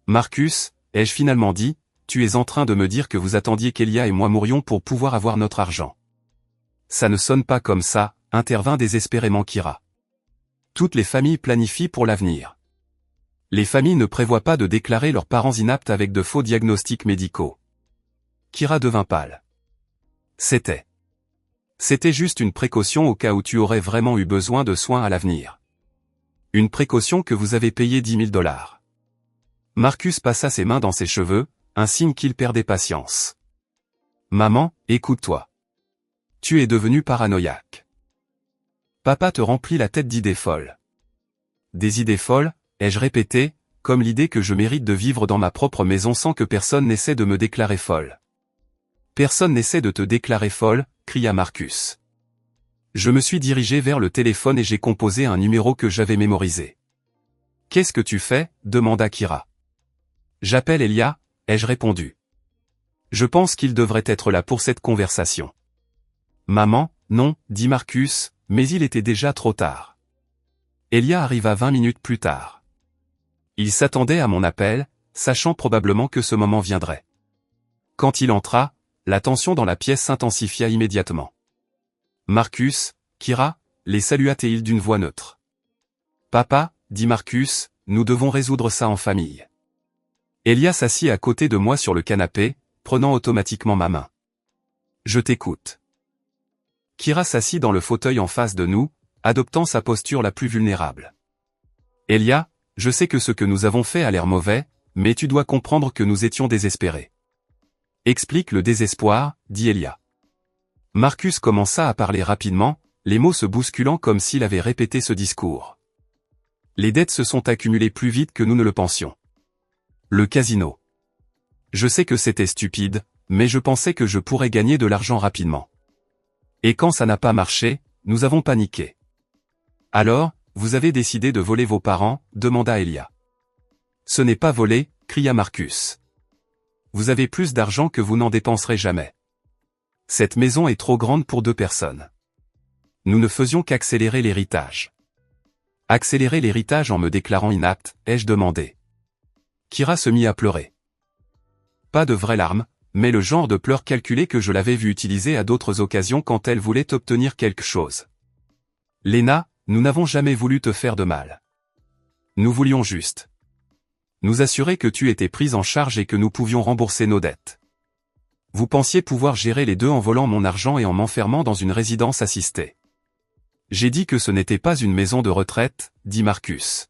Marcus, ai-je finalement dit, tu es en train de me dire que vous attendiez qu'Elia et moi mourions pour pouvoir avoir notre argent. Ça ne sonne pas comme ça, intervint désespérément Kira. Toutes les familles planifient pour l'avenir. Les familles ne prévoient pas de déclarer leurs parents inaptes avec de faux diagnostics médicaux. Kira devint pâle. C'était juste une précaution au cas où tu aurais vraiment eu besoin de soins à l'avenir. Une précaution que vous avez payée 10 000 $. Marcus passa ses mains dans ses cheveux, un signe qu'il perdait patience. Maman, écoute-toi. Tu es devenue paranoïaque. Papa te remplit la tête d'idées folles. Des idées folles, ai-je répété, comme l'idée que je mérite de vivre dans ma propre maison sans que personne n'essaie de me déclarer folle. Personne n'essaie de te déclarer folle, cria Marcus. Je me suis dirigé vers le téléphone et j'ai composé un numéro que j'avais mémorisé. Qu'est-ce que tu fais? Demanda Kira. J'appelle Elia, ai-je répondu. Je pense qu'il devrait être là pour cette conversation. Maman, non, dit Marcus, mais il était déjà trop tard. Elia arriva 20 minutes plus tard. Il s'attendait à mon appel, sachant probablement que ce moment viendrait. Quand il entra, la tension dans la pièce s'intensifia immédiatement. Marcus, Kira, les salua-t-il d'une voix neutre. Papa, dit Marcus, nous devons résoudre ça en famille. Elia s'assit à côté de moi sur le canapé, prenant automatiquement ma main. Je t'écoute. Kira s'assit dans le fauteuil en face de nous, adoptant sa posture la plus vulnérable. Elia, je sais que ce que nous avons fait a l'air mauvais, mais tu dois comprendre que nous étions désespérés. Explique le désespoir, dit Elia. Marcus commença à parler rapidement, les mots se bousculant comme s'il avait répété ce discours. Les dettes se sont accumulées plus vite que nous ne le pensions. Le casino. Je sais que c'était stupide, mais je pensais que je pourrais gagner de l'argent rapidement. Et quand ça n'a pas marché, nous avons paniqué. Alors, vous avez décidé de voler vos parents, demanda Elia. Ce n'est pas voler, cria Marcus. Vous avez plus d'argent que vous n'en dépenserez jamais. Cette maison est trop grande pour 2 personnes. Nous ne faisions qu'accélérer l'héritage. Accélérer l'héritage en me déclarant inapte, ai-je demandé. Kira se mit à pleurer. Pas de vraies larmes, mais le genre de pleurs calculés que je l'avais vu utiliser à d'autres occasions quand elle voulait obtenir quelque chose. Lena, nous n'avons jamais voulu te faire de mal. Nous voulions juste nous assurer que tu étais prise en charge et que nous pouvions rembourser nos dettes. Vous pensiez pouvoir gérer les deux en volant mon argent et en m'enfermant dans une résidence assistée. J'ai dit que ce n'était pas une maison de retraite, dit Marcus.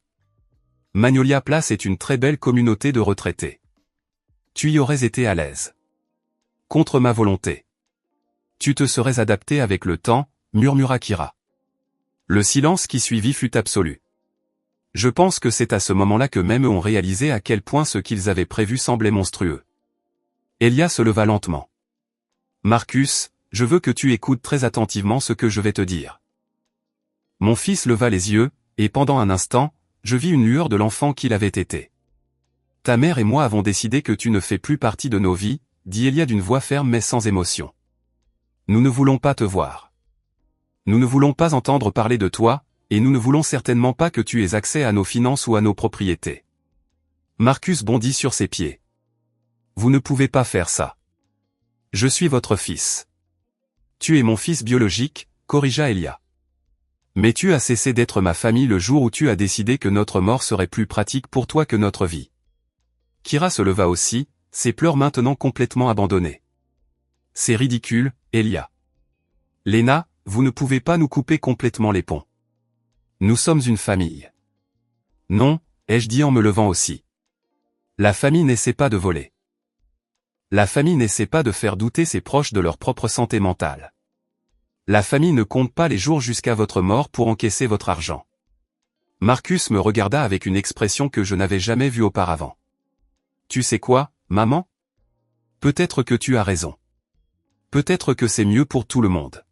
Magnolia Place est une très belle communauté de retraités. Tu y aurais été à l'aise. Contre ma volonté. Tu te serais adapté avec le temps, murmura Kira. Le silence qui suivit fut absolu. Je pense que c'est à ce moment-là que même eux ont réalisé à quel point ce qu'ils avaient prévu semblait monstrueux. Elia se leva lentement. Marcus, je veux que tu écoutes très attentivement ce que je vais te dire. Mon fils leva les yeux, et pendant un instant, je vis une lueur de l'enfant qu'il avait été. Ta mère et moi avons décidé que tu ne fais plus partie de nos vies, dit Elia d'une voix ferme mais sans émotion. Nous ne voulons pas te voir. Nous ne voulons pas entendre parler de toi, et nous ne voulons certainement pas que tu aies accès à nos finances ou à nos propriétés. Marcus bondit sur ses pieds. Vous ne pouvez pas faire ça. Je suis votre fils. Tu es mon fils biologique, corrigea Elia. Mais tu as cessé d'être ma famille le jour où tu as décidé que notre mort serait plus pratique pour toi que notre vie. Kira se leva aussi, ses pleurs maintenant complètement abandonnés. C'est ridicule, Elia. Lena, vous ne pouvez pas nous couper complètement les ponts. Nous sommes une famille. Non, ai-je dit en me levant aussi. La famille n'essaie pas de voler. La famille n'essaie pas de faire douter ses proches de leur propre santé mentale. La famille ne compte pas les jours jusqu'à votre mort pour encaisser votre argent. Marcus me regarda avec une expression que je n'avais jamais vue auparavant. Tu sais quoi, maman? Peut-être que tu as raison. Peut-être que c'est mieux pour tout le monde.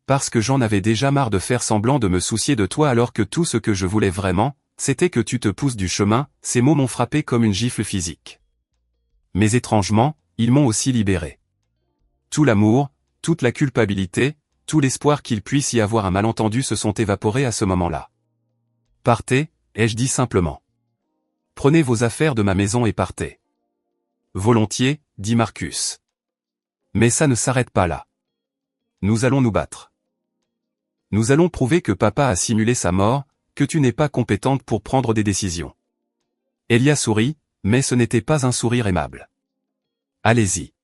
Parce que j'en avais déjà marre de faire semblant de me soucier de toi alors que tout ce que je voulais vraiment, c'était que tu te pousses du chemin, ces mots m'ont frappé comme une gifle physique. Mais étrangement, ils m'ont aussi libéré. Tout l'amour, toute la culpabilité, tout l'espoir qu'il puisse y avoir un malentendu se sont évaporés à ce moment-là. Partez, ai-je dit simplement. Prenez vos affaires de ma maison et partez. volontiers, dit Marcus. Mais ça ne s'arrête pas là. Nous allons nous battre. Nous allons prouver que papa a simulé sa mort, que tu n'es pas compétente pour prendre des décisions. Elia sourit, mais ce n'était pas un sourire aimable. Allez-y.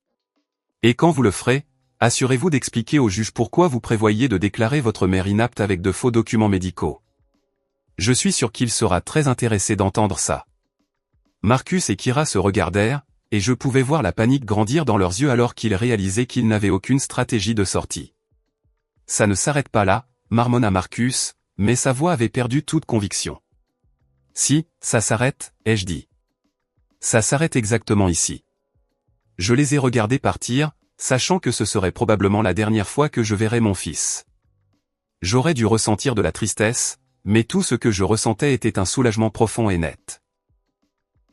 Et quand vous le ferez, assurez-vous d'expliquer au juge pourquoi vous prévoyez de déclarer votre mère inapte avec de faux documents médicaux. Je suis sûr qu'il sera très intéressé d'entendre ça. Marcus et Kira se regardèrent, et je pouvais voir la panique grandir dans leurs yeux alors qu'ils réalisaient qu'ils n'avaient aucune stratégie de sortie. Ça ne s'arrête pas là, marmonna Marcus, mais sa voix avait perdu toute conviction. Si, ça s'arrête, ai-je dit. Ça s'arrête exactement ici. Je les ai regardés partir, sachant que ce serait probablement la dernière fois que je verrais mon fils. J'aurais dû ressentir de la tristesse, mais tout ce que je ressentais était un soulagement profond et net.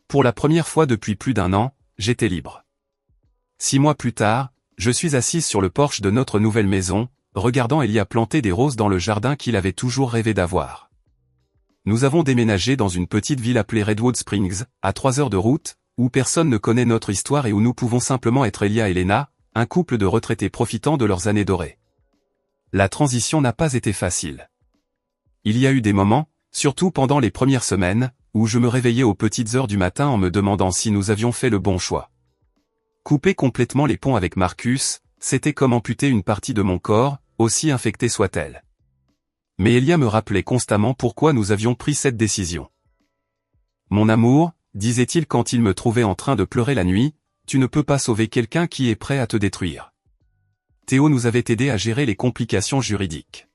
Pour la première fois depuis plus d'1 an, j'étais libre. 6 mois plus tard, je suis assise sur le porche de notre nouvelle maison, regardant Elia planter des roses dans le jardin qu'il avait toujours rêvé d'avoir. Nous avons déménagé dans une petite ville appelée Redwood Springs, à 3 heures de route, où personne ne connaît notre histoire et où nous pouvons simplement être Elia et Lena, un couple de retraités profitant de leurs années dorées. La transition n'a pas été facile. Il y a eu des moments, surtout pendant les premières semaines, où je me réveillais aux petites heures du matin en me demandant si nous avions fait le bon choix. Couper complètement les ponts avec Marcus, c'était comme amputer une partie de mon corps, aussi infectée soit-elle. Mais Elia me rappelait constamment pourquoi nous avions pris cette décision. Mon amour, disait-il quand il me trouvait en train de pleurer la nuit, tu ne peux pas sauver quelqu'un qui est prêt à te détruire. Théo nous avait aidé à gérer les complications juridiques.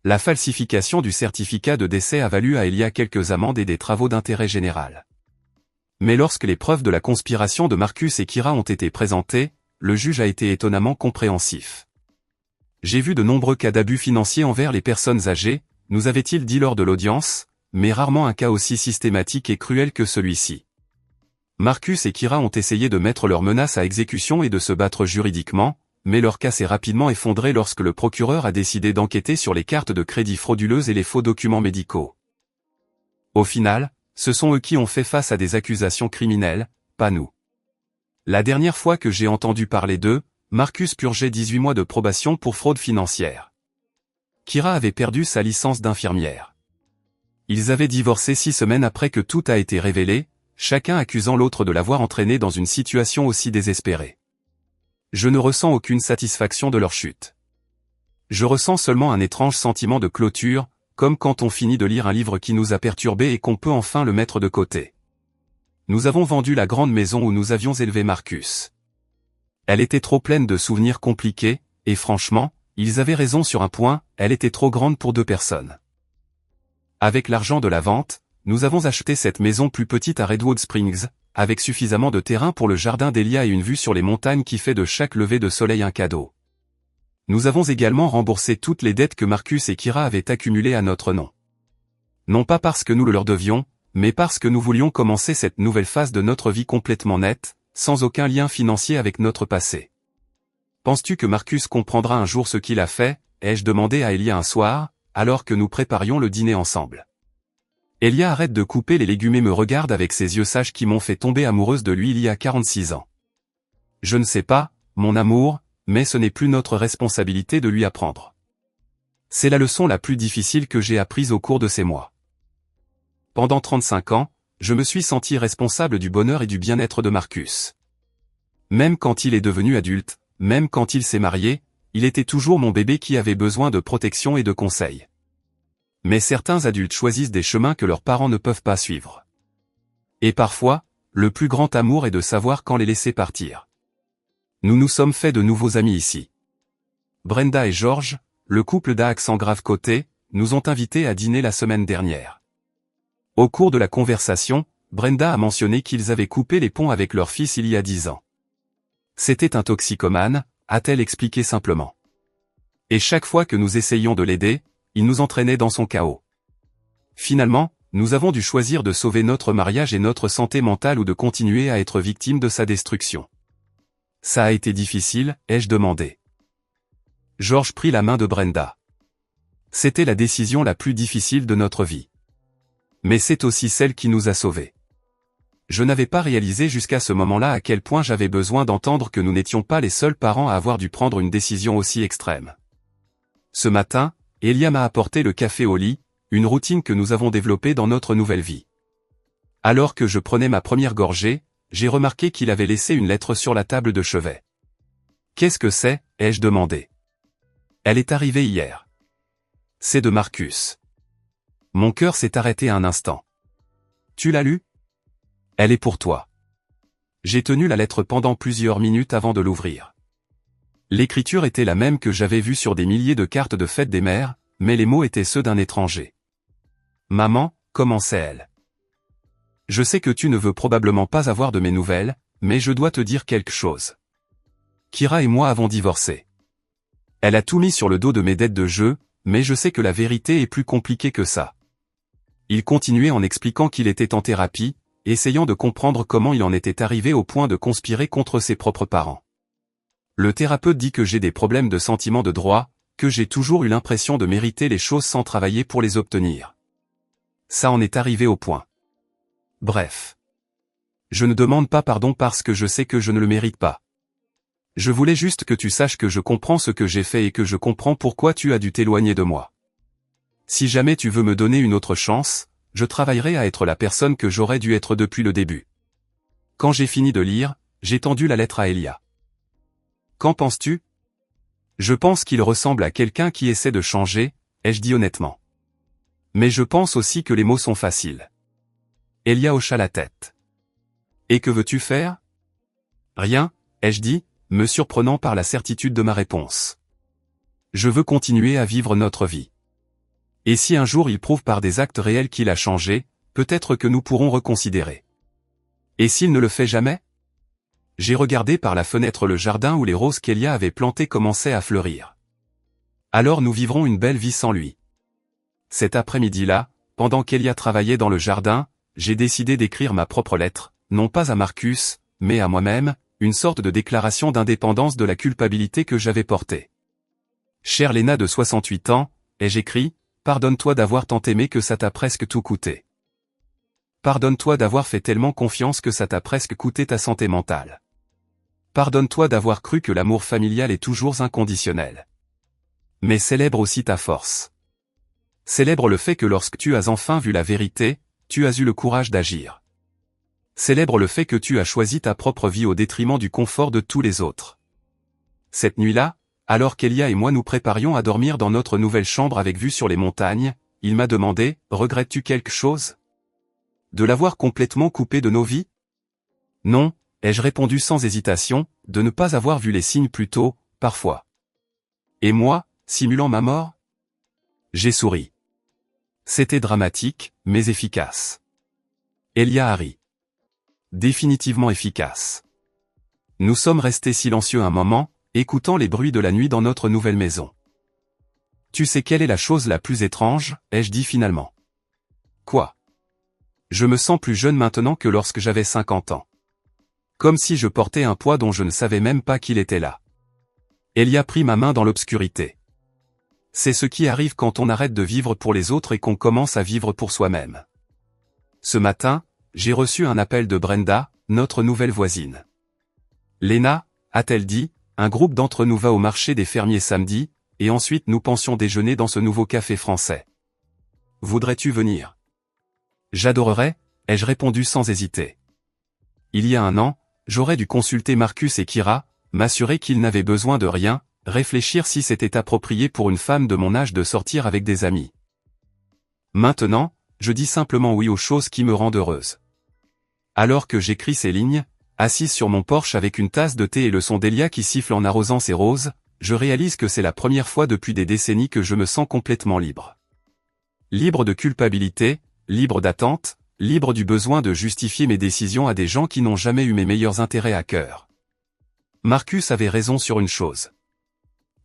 La falsification du certificat de décès a valu à Elia quelques amendes et des travaux d'intérêt général. Mais lorsque les preuves de la conspiration de Marcus et Kira ont été présentées, le juge a été étonnamment compréhensif. J'ai vu de nombreux cas d'abus financiers envers les personnes âgées, nous avait-il dit lors de l'audience, mais rarement un cas aussi systématique et cruel que celui-ci. Marcus et Kira ont essayé de mettre leurs menaces à exécution et de se battre juridiquement, mais leur cas s'est rapidement effondré lorsque le procureur a décidé d'enquêter sur les cartes de crédit frauduleuses et les faux documents médicaux. Au final, ce sont eux qui ont fait face à des accusations criminelles, pas nous. La dernière fois que j'ai entendu parler d'eux, Marcus purgeait 18 mois de probation pour fraude financière. Kira avait perdu sa licence d'infirmière. Ils avaient divorcé 6 semaines après que tout a été révélé, chacun accusant l'autre de l'avoir entraîné dans une situation aussi désespérée. Je ne ressens aucune satisfaction de leur chute. Je ressens seulement un étrange sentiment de clôture, comme quand on finit de lire un livre qui nous a perturbés et qu'on peut enfin le mettre de côté. Nous avons vendu la grande maison où nous avions élevé Marcus. Elle était trop pleine de souvenirs compliqués, et franchement, ils avaient raison sur un point, elle était trop grande pour 2 personnes. Avec l'argent de la vente, nous avons acheté cette maison plus petite à Redwood Springs, avec suffisamment de terrain pour le jardin d'Elia et une vue sur les montagnes qui fait de chaque lever de soleil un cadeau. Nous avons également remboursé toutes les dettes que Marcus et Kira avaient accumulées à notre nom. Non pas parce que nous le leur devions, mais parce que nous voulions commencer cette nouvelle phase de notre vie complètement nette, sans aucun lien financier avec notre passé. Penses-tu que Marcus comprendra un jour ce qu'il a fait, ai-je demandé à Elia un soir, alors que nous préparions le dîner ensemble. Elia arrête de couper les légumes et me regarde avec ses yeux sages qui m'ont fait tomber amoureuse de lui il y a 46 ans. Je ne sais pas, mon amour, mais ce n'est plus notre responsabilité de lui apprendre. C'est la leçon la plus difficile que j'ai apprise au cours de ces mois. Pendant 35 ans, je me suis senti responsable du bonheur et du bien-être de Marcus. Même quand il est devenu adulte, même quand il s'est marié, il était toujours mon bébé qui avait besoin de protection et de conseils. Mais certains adultes choisissent des chemins que leurs parents ne peuvent pas suivre. Et parfois, le plus grand amour est de savoir quand les laisser partir. Nous nous sommes fait de nouveaux amis ici. Brenda et George, le couple d'accent grave côté, nous ont invités à dîner la semaine dernière. Au cours de la conversation, Brenda a mentionné qu'ils avaient coupé les ponts avec leur fils il y a 10 ans. C'était un toxicomane, a-t-elle expliqué simplement. Et chaque fois que nous essayions de l'aider, il nous entraînait dans son chaos. Finalement, nous avons dû choisir de sauver notre mariage et notre santé mentale ou de continuer à être victimes de sa destruction. Ça a été difficile, ai-je demandé. George prit la main de Brenda. C'était la décision la plus difficile de notre vie. Mais c'est aussi celle qui nous a sauvés. Je n'avais pas réalisé jusqu'à ce moment-là à quel point j'avais besoin d'entendre que nous n'étions pas les seuls parents à avoir dû prendre une décision aussi extrême. Ce matin, Elia m'a apporté le café au lit, une routine que nous avons développée dans notre nouvelle vie. Alors que je prenais ma première gorgée, j'ai remarqué qu'il avait laissé une lettre sur la table de chevet. « Qu'est-ce que c'est ?» ai-je demandé. « Elle est arrivée hier. »« C'est de Marcus. » Mon cœur s'est arrêté un instant. « Tu l'as lu ? Elle est pour toi. » J'ai tenu la lettre pendant plusieurs minutes avant de l'ouvrir. L'écriture était la même que j'avais vue sur des milliers de cartes de fête des mères, mais les mots étaient ceux d'un étranger. « Maman, commençait-elle. Je sais que tu ne veux probablement pas avoir de mes nouvelles, mais je dois te dire quelque chose. Kira et moi avons divorcé. Elle a tout mis sur le dos de mes dettes de jeu, mais je sais que la vérité est plus compliquée que ça. » Il continuait en expliquant qu'il était en thérapie, essayant de comprendre comment il en était arrivé au point de conspirer contre ses propres parents. Le thérapeute dit que j'ai des problèmes de sentiment de droit, que j'ai toujours eu l'impression de mériter les choses sans travailler pour les obtenir. Ça en est arrivé au point. Bref. Je ne demande pas pardon parce que je sais que je ne le mérite pas. Je voulais juste que tu saches que je comprends ce que j'ai fait et que je comprends pourquoi tu as dû t'éloigner de moi. Si jamais tu veux me donner une autre chance, je travaillerai à être la personne que j'aurais dû être depuis le début. Quand j'ai fini de lire, j'ai tendu la lettre à Elia. Qu'en penses-tu ? Je pense qu'il ressemble à quelqu'un qui essaie de changer, ai-je dit honnêtement. Mais je pense aussi que les mots sont faciles. Elia hocha la tête. Et que veux-tu faire ? Rien, ai-je dit, me surprenant par la certitude de ma réponse. Je veux continuer à vivre notre vie. Et si un jour il prouve par des actes réels qu'il a changé, peut-être que nous pourrons reconsidérer. Et s'il ne le fait jamais ? J'ai regardé par la fenêtre le jardin où les roses qu'Elia avait plantées commençaient à fleurir. Alors nous vivrons une belle vie sans lui. Cet après-midi-là, pendant qu'Elia travaillait dans le jardin, j'ai décidé d'écrire ma propre lettre, non pas à Marcus, mais à moi-même, une sorte de déclaration d'indépendance de la culpabilité que j'avais portée. Chère Léna de 68 ans, ai-je écrit, pardonne-toi d'avoir tant aimé que ça t'a presque tout coûté. Pardonne-toi d'avoir fait tellement confiance que ça t'a presque coûté ta santé mentale. Pardonne-toi d'avoir cru que l'amour familial est toujours inconditionnel. Mais célèbre aussi ta force. Célèbre le fait que lorsque tu as enfin vu la vérité, tu as eu le courage d'agir. Célèbre le fait que tu as choisi ta propre vie au détriment du confort de tous les autres. Cette nuit-là, alors qu'Elia et moi nous préparions à dormir dans notre nouvelle chambre avec vue sur les montagnes, il m'a demandé, regrettes-tu quelque chose ? De l'avoir complètement coupé de nos vies ? Non, ai-je répondu sans hésitation, de ne pas avoir vu les signes plus tôt, parfois. Et moi, simulant ma mort ? J'ai souri. C'était dramatique, mais efficace. Elia a ri. Définitivement efficace. Nous sommes restés silencieux un moment, écoutant les bruits de la nuit dans notre nouvelle maison. Tu sais quelle est la chose la plus étrange, ai-je dit finalement. Quoi ? Je me sens plus jeune maintenant que lorsque j'avais 50 ans. Comme si je portais un poids dont je ne savais même pas qu'il était là. Elia prit ma main dans l'obscurité. C'est ce qui arrive quand on arrête de vivre pour les autres et qu'on commence à vivre pour soi-même. Ce matin, j'ai reçu un appel de Brenda, notre nouvelle voisine. Léna, a-t-elle dit, un groupe d'entre nous va au marché des fermiers samedi, et ensuite nous pensions déjeuner dans ce nouveau café français. Voudrais-tu venir ? J'adorerais, ai-je répondu sans hésiter. Il y a un an, j'aurais dû consulter Marcus et Kira, m'assurer qu'ils n'avaient besoin de rien, réfléchir si c'était approprié pour une femme de mon âge de sortir avec des amis. Maintenant, je dis simplement oui aux choses qui me rendent heureuse. Alors que j'écris ces lignes, assise sur mon porche avec une tasse de thé et le son d'Elia qui siffle en arrosant ses roses, je réalise que c'est la première fois depuis des décennies que je me sens complètement libre. Libre de culpabilité, libre d'attente, libre du besoin de justifier mes décisions à des gens qui n'ont jamais eu mes meilleurs intérêts à cœur. Marcus avait raison sur une chose.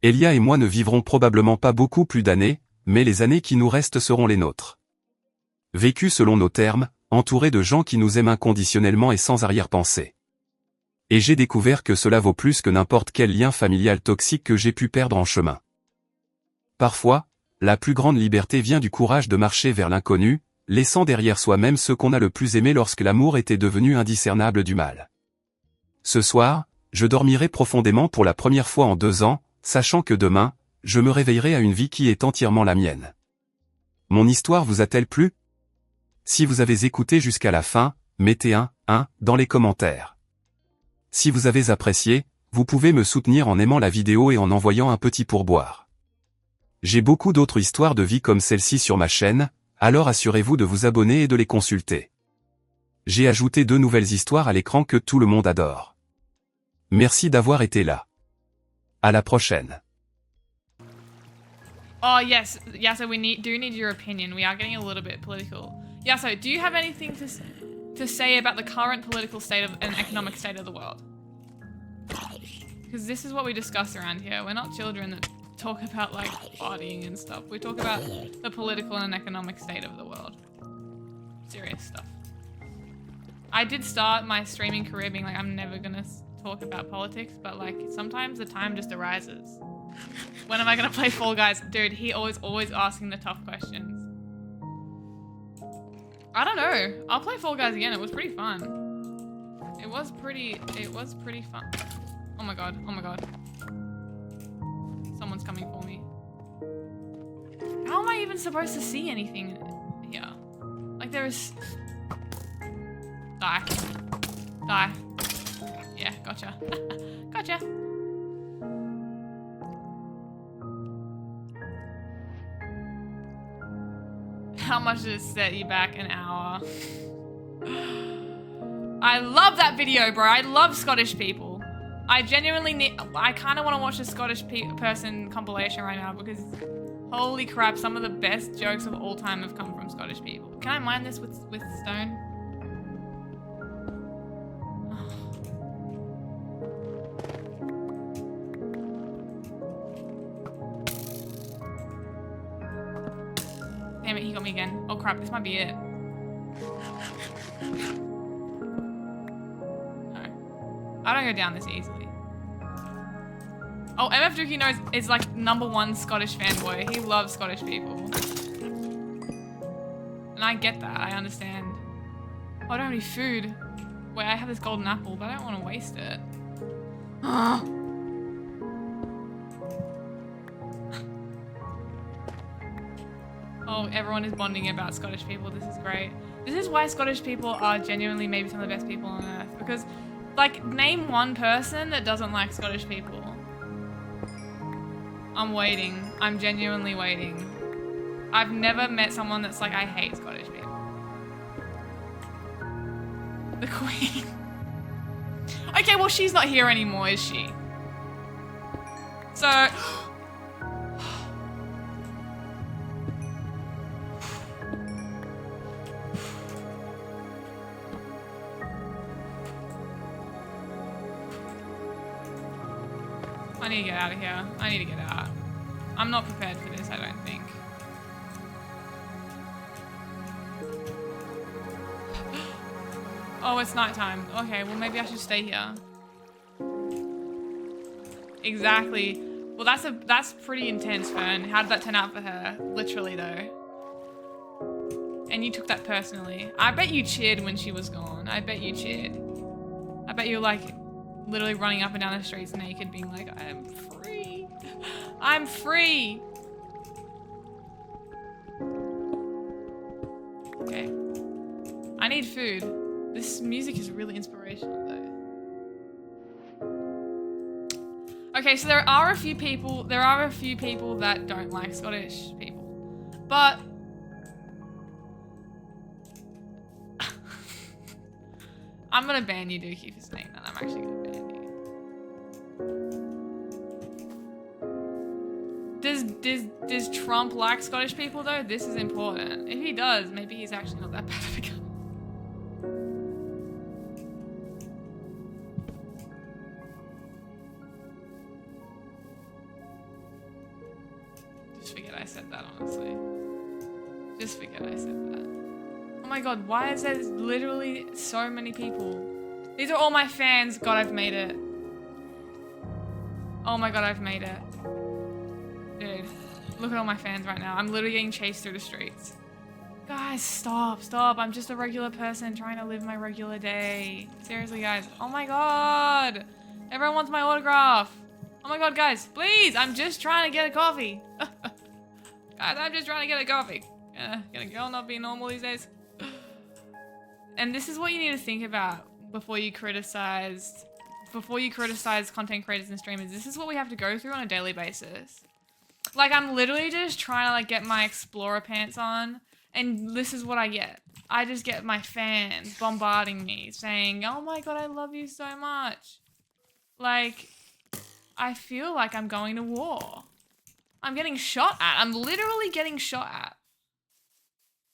Elia et moi ne vivrons probablement pas beaucoup plus d'années, mais les années qui nous restent seront les nôtres. Vécues selon nos termes, entourés de gens qui nous aiment inconditionnellement et sans arrière-pensée. Et j'ai découvert que cela vaut plus que n'importe quel lien familial toxique que j'ai pu perdre en chemin. Parfois, la plus grande liberté vient du courage de marcher vers l'inconnu, laissant derrière soi même ceux qu'on a le plus aimé lorsque l'amour était devenu indiscernable du mal. Ce soir, je dormirai profondément pour la première fois en 2 ans, sachant que demain, je me réveillerai à une vie qui est entièrement la mienne. Mon histoire vous a-t-elle plu? Si vous avez écouté jusqu'à la fin, mettez un dans les commentaires. Si vous avez apprécié, vous pouvez me soutenir en aimant la vidéo et en envoyant un petit pourboire. J'ai beaucoup d'autres histoires de vie comme celle-ci sur ma chaîne, alors assurez-vous de vous abonner et de les consulter. J'ai ajouté 2 nouvelles histoires à l'écran que tout le monde adore. Merci d'avoir été là. À la prochaine. Oh yes, Yasso, we do need your opinion. We are getting a little bit political. Yasso, do you have anything to say about the current political state of and economic state of the world? Because this is what we discuss around here. We're not children that talk about like partying and stuff. We talk about the political and economic state of the world. Serious stuff. I did start my streaming career being like, I'm never gonna talk about politics, but like sometimes the time just arises. When am I gonna play Fall Guys? Dude, he always asking the tough questions. I don't know. I'll play Fall Guys again. It was pretty fun. It was pretty fun. Oh my god, oh my god. Someone's coming for me. How am I even supposed to see anything here? Like there is... Die. Die. Yeah, gotcha. Gotcha. How much did it set you back? An hour. I love that video, bro. I love Scottish people. I genuinely need... I kind of want to watch a Scottish person compilation right now because holy crap, some of the best jokes of all time have come from Scottish people. Can I mine this with stone? Damn it, he got me again. Oh crap, this might be it. No. I don't go down this easily. Oh, MF Dookie knows is like #1 Scottish fanboy. He loves Scottish people. And I get that, I understand. Oh, I don't have any food. Wait, I have this golden apple, but I don't want to waste it. Oh, everyone is bonding about Scottish people. This is great. This is why Scottish people are genuinely maybe some of the best people on earth. Because, like, name one person that doesn't like Scottish people. I'm waiting. I'm genuinely waiting. I've never met someone that's like, I hate Scottish people. The Queen. Okay, well, she's not here anymore, is she? So... I need to get out of here. I need to get out. I'm not prepared for this, I don't think. Oh, it's nighttime. Okay, well maybe I should stay here. Exactly. Well, that's pretty intense, Fern. How did that turn out for her? Literally, though. And you took that personally. I bet you cheered when she was gone. I bet you cheered. I bet you were like literally running up and down the streets naked, being like, I am free. I'm free. Okay. I need food. This music is really inspirational, though. Okay, so there are a few people that don't like Scottish people. But I'm gonna ban you, Dookie, for saying that. I'm actually gonna ban you. Does Trump like Scottish people though? This is important. If he does, maybe he's actually not that bad of a guy. Just forget I said that, honestly. Just forget I said that. Oh my god, why is there literally so many people? These are all my fans. God, I've made it. Oh my god, I've made it. Dude, look at all my fans right now. I'm literally getting chased through the streets. Guys, stop, stop. I'm just a regular person trying to live my regular day. Seriously, guys. Oh my god. Everyone wants my autograph. Oh my god, guys, please. I'm just trying to get a coffee. Guys, I'm just trying to get a coffee. Can a girl not be normal these days? And this is what you need to think about before you criticize content creators and streamers. This is what we have to go through on a daily basis. Like, I'm literally just trying to like get my Explorer pants on, and this is what I get. I just get my fans bombarding me saying, oh my god, I love you so much. Like, I feel like I'm going to war. I'm getting shot at. I'm literally getting shot at.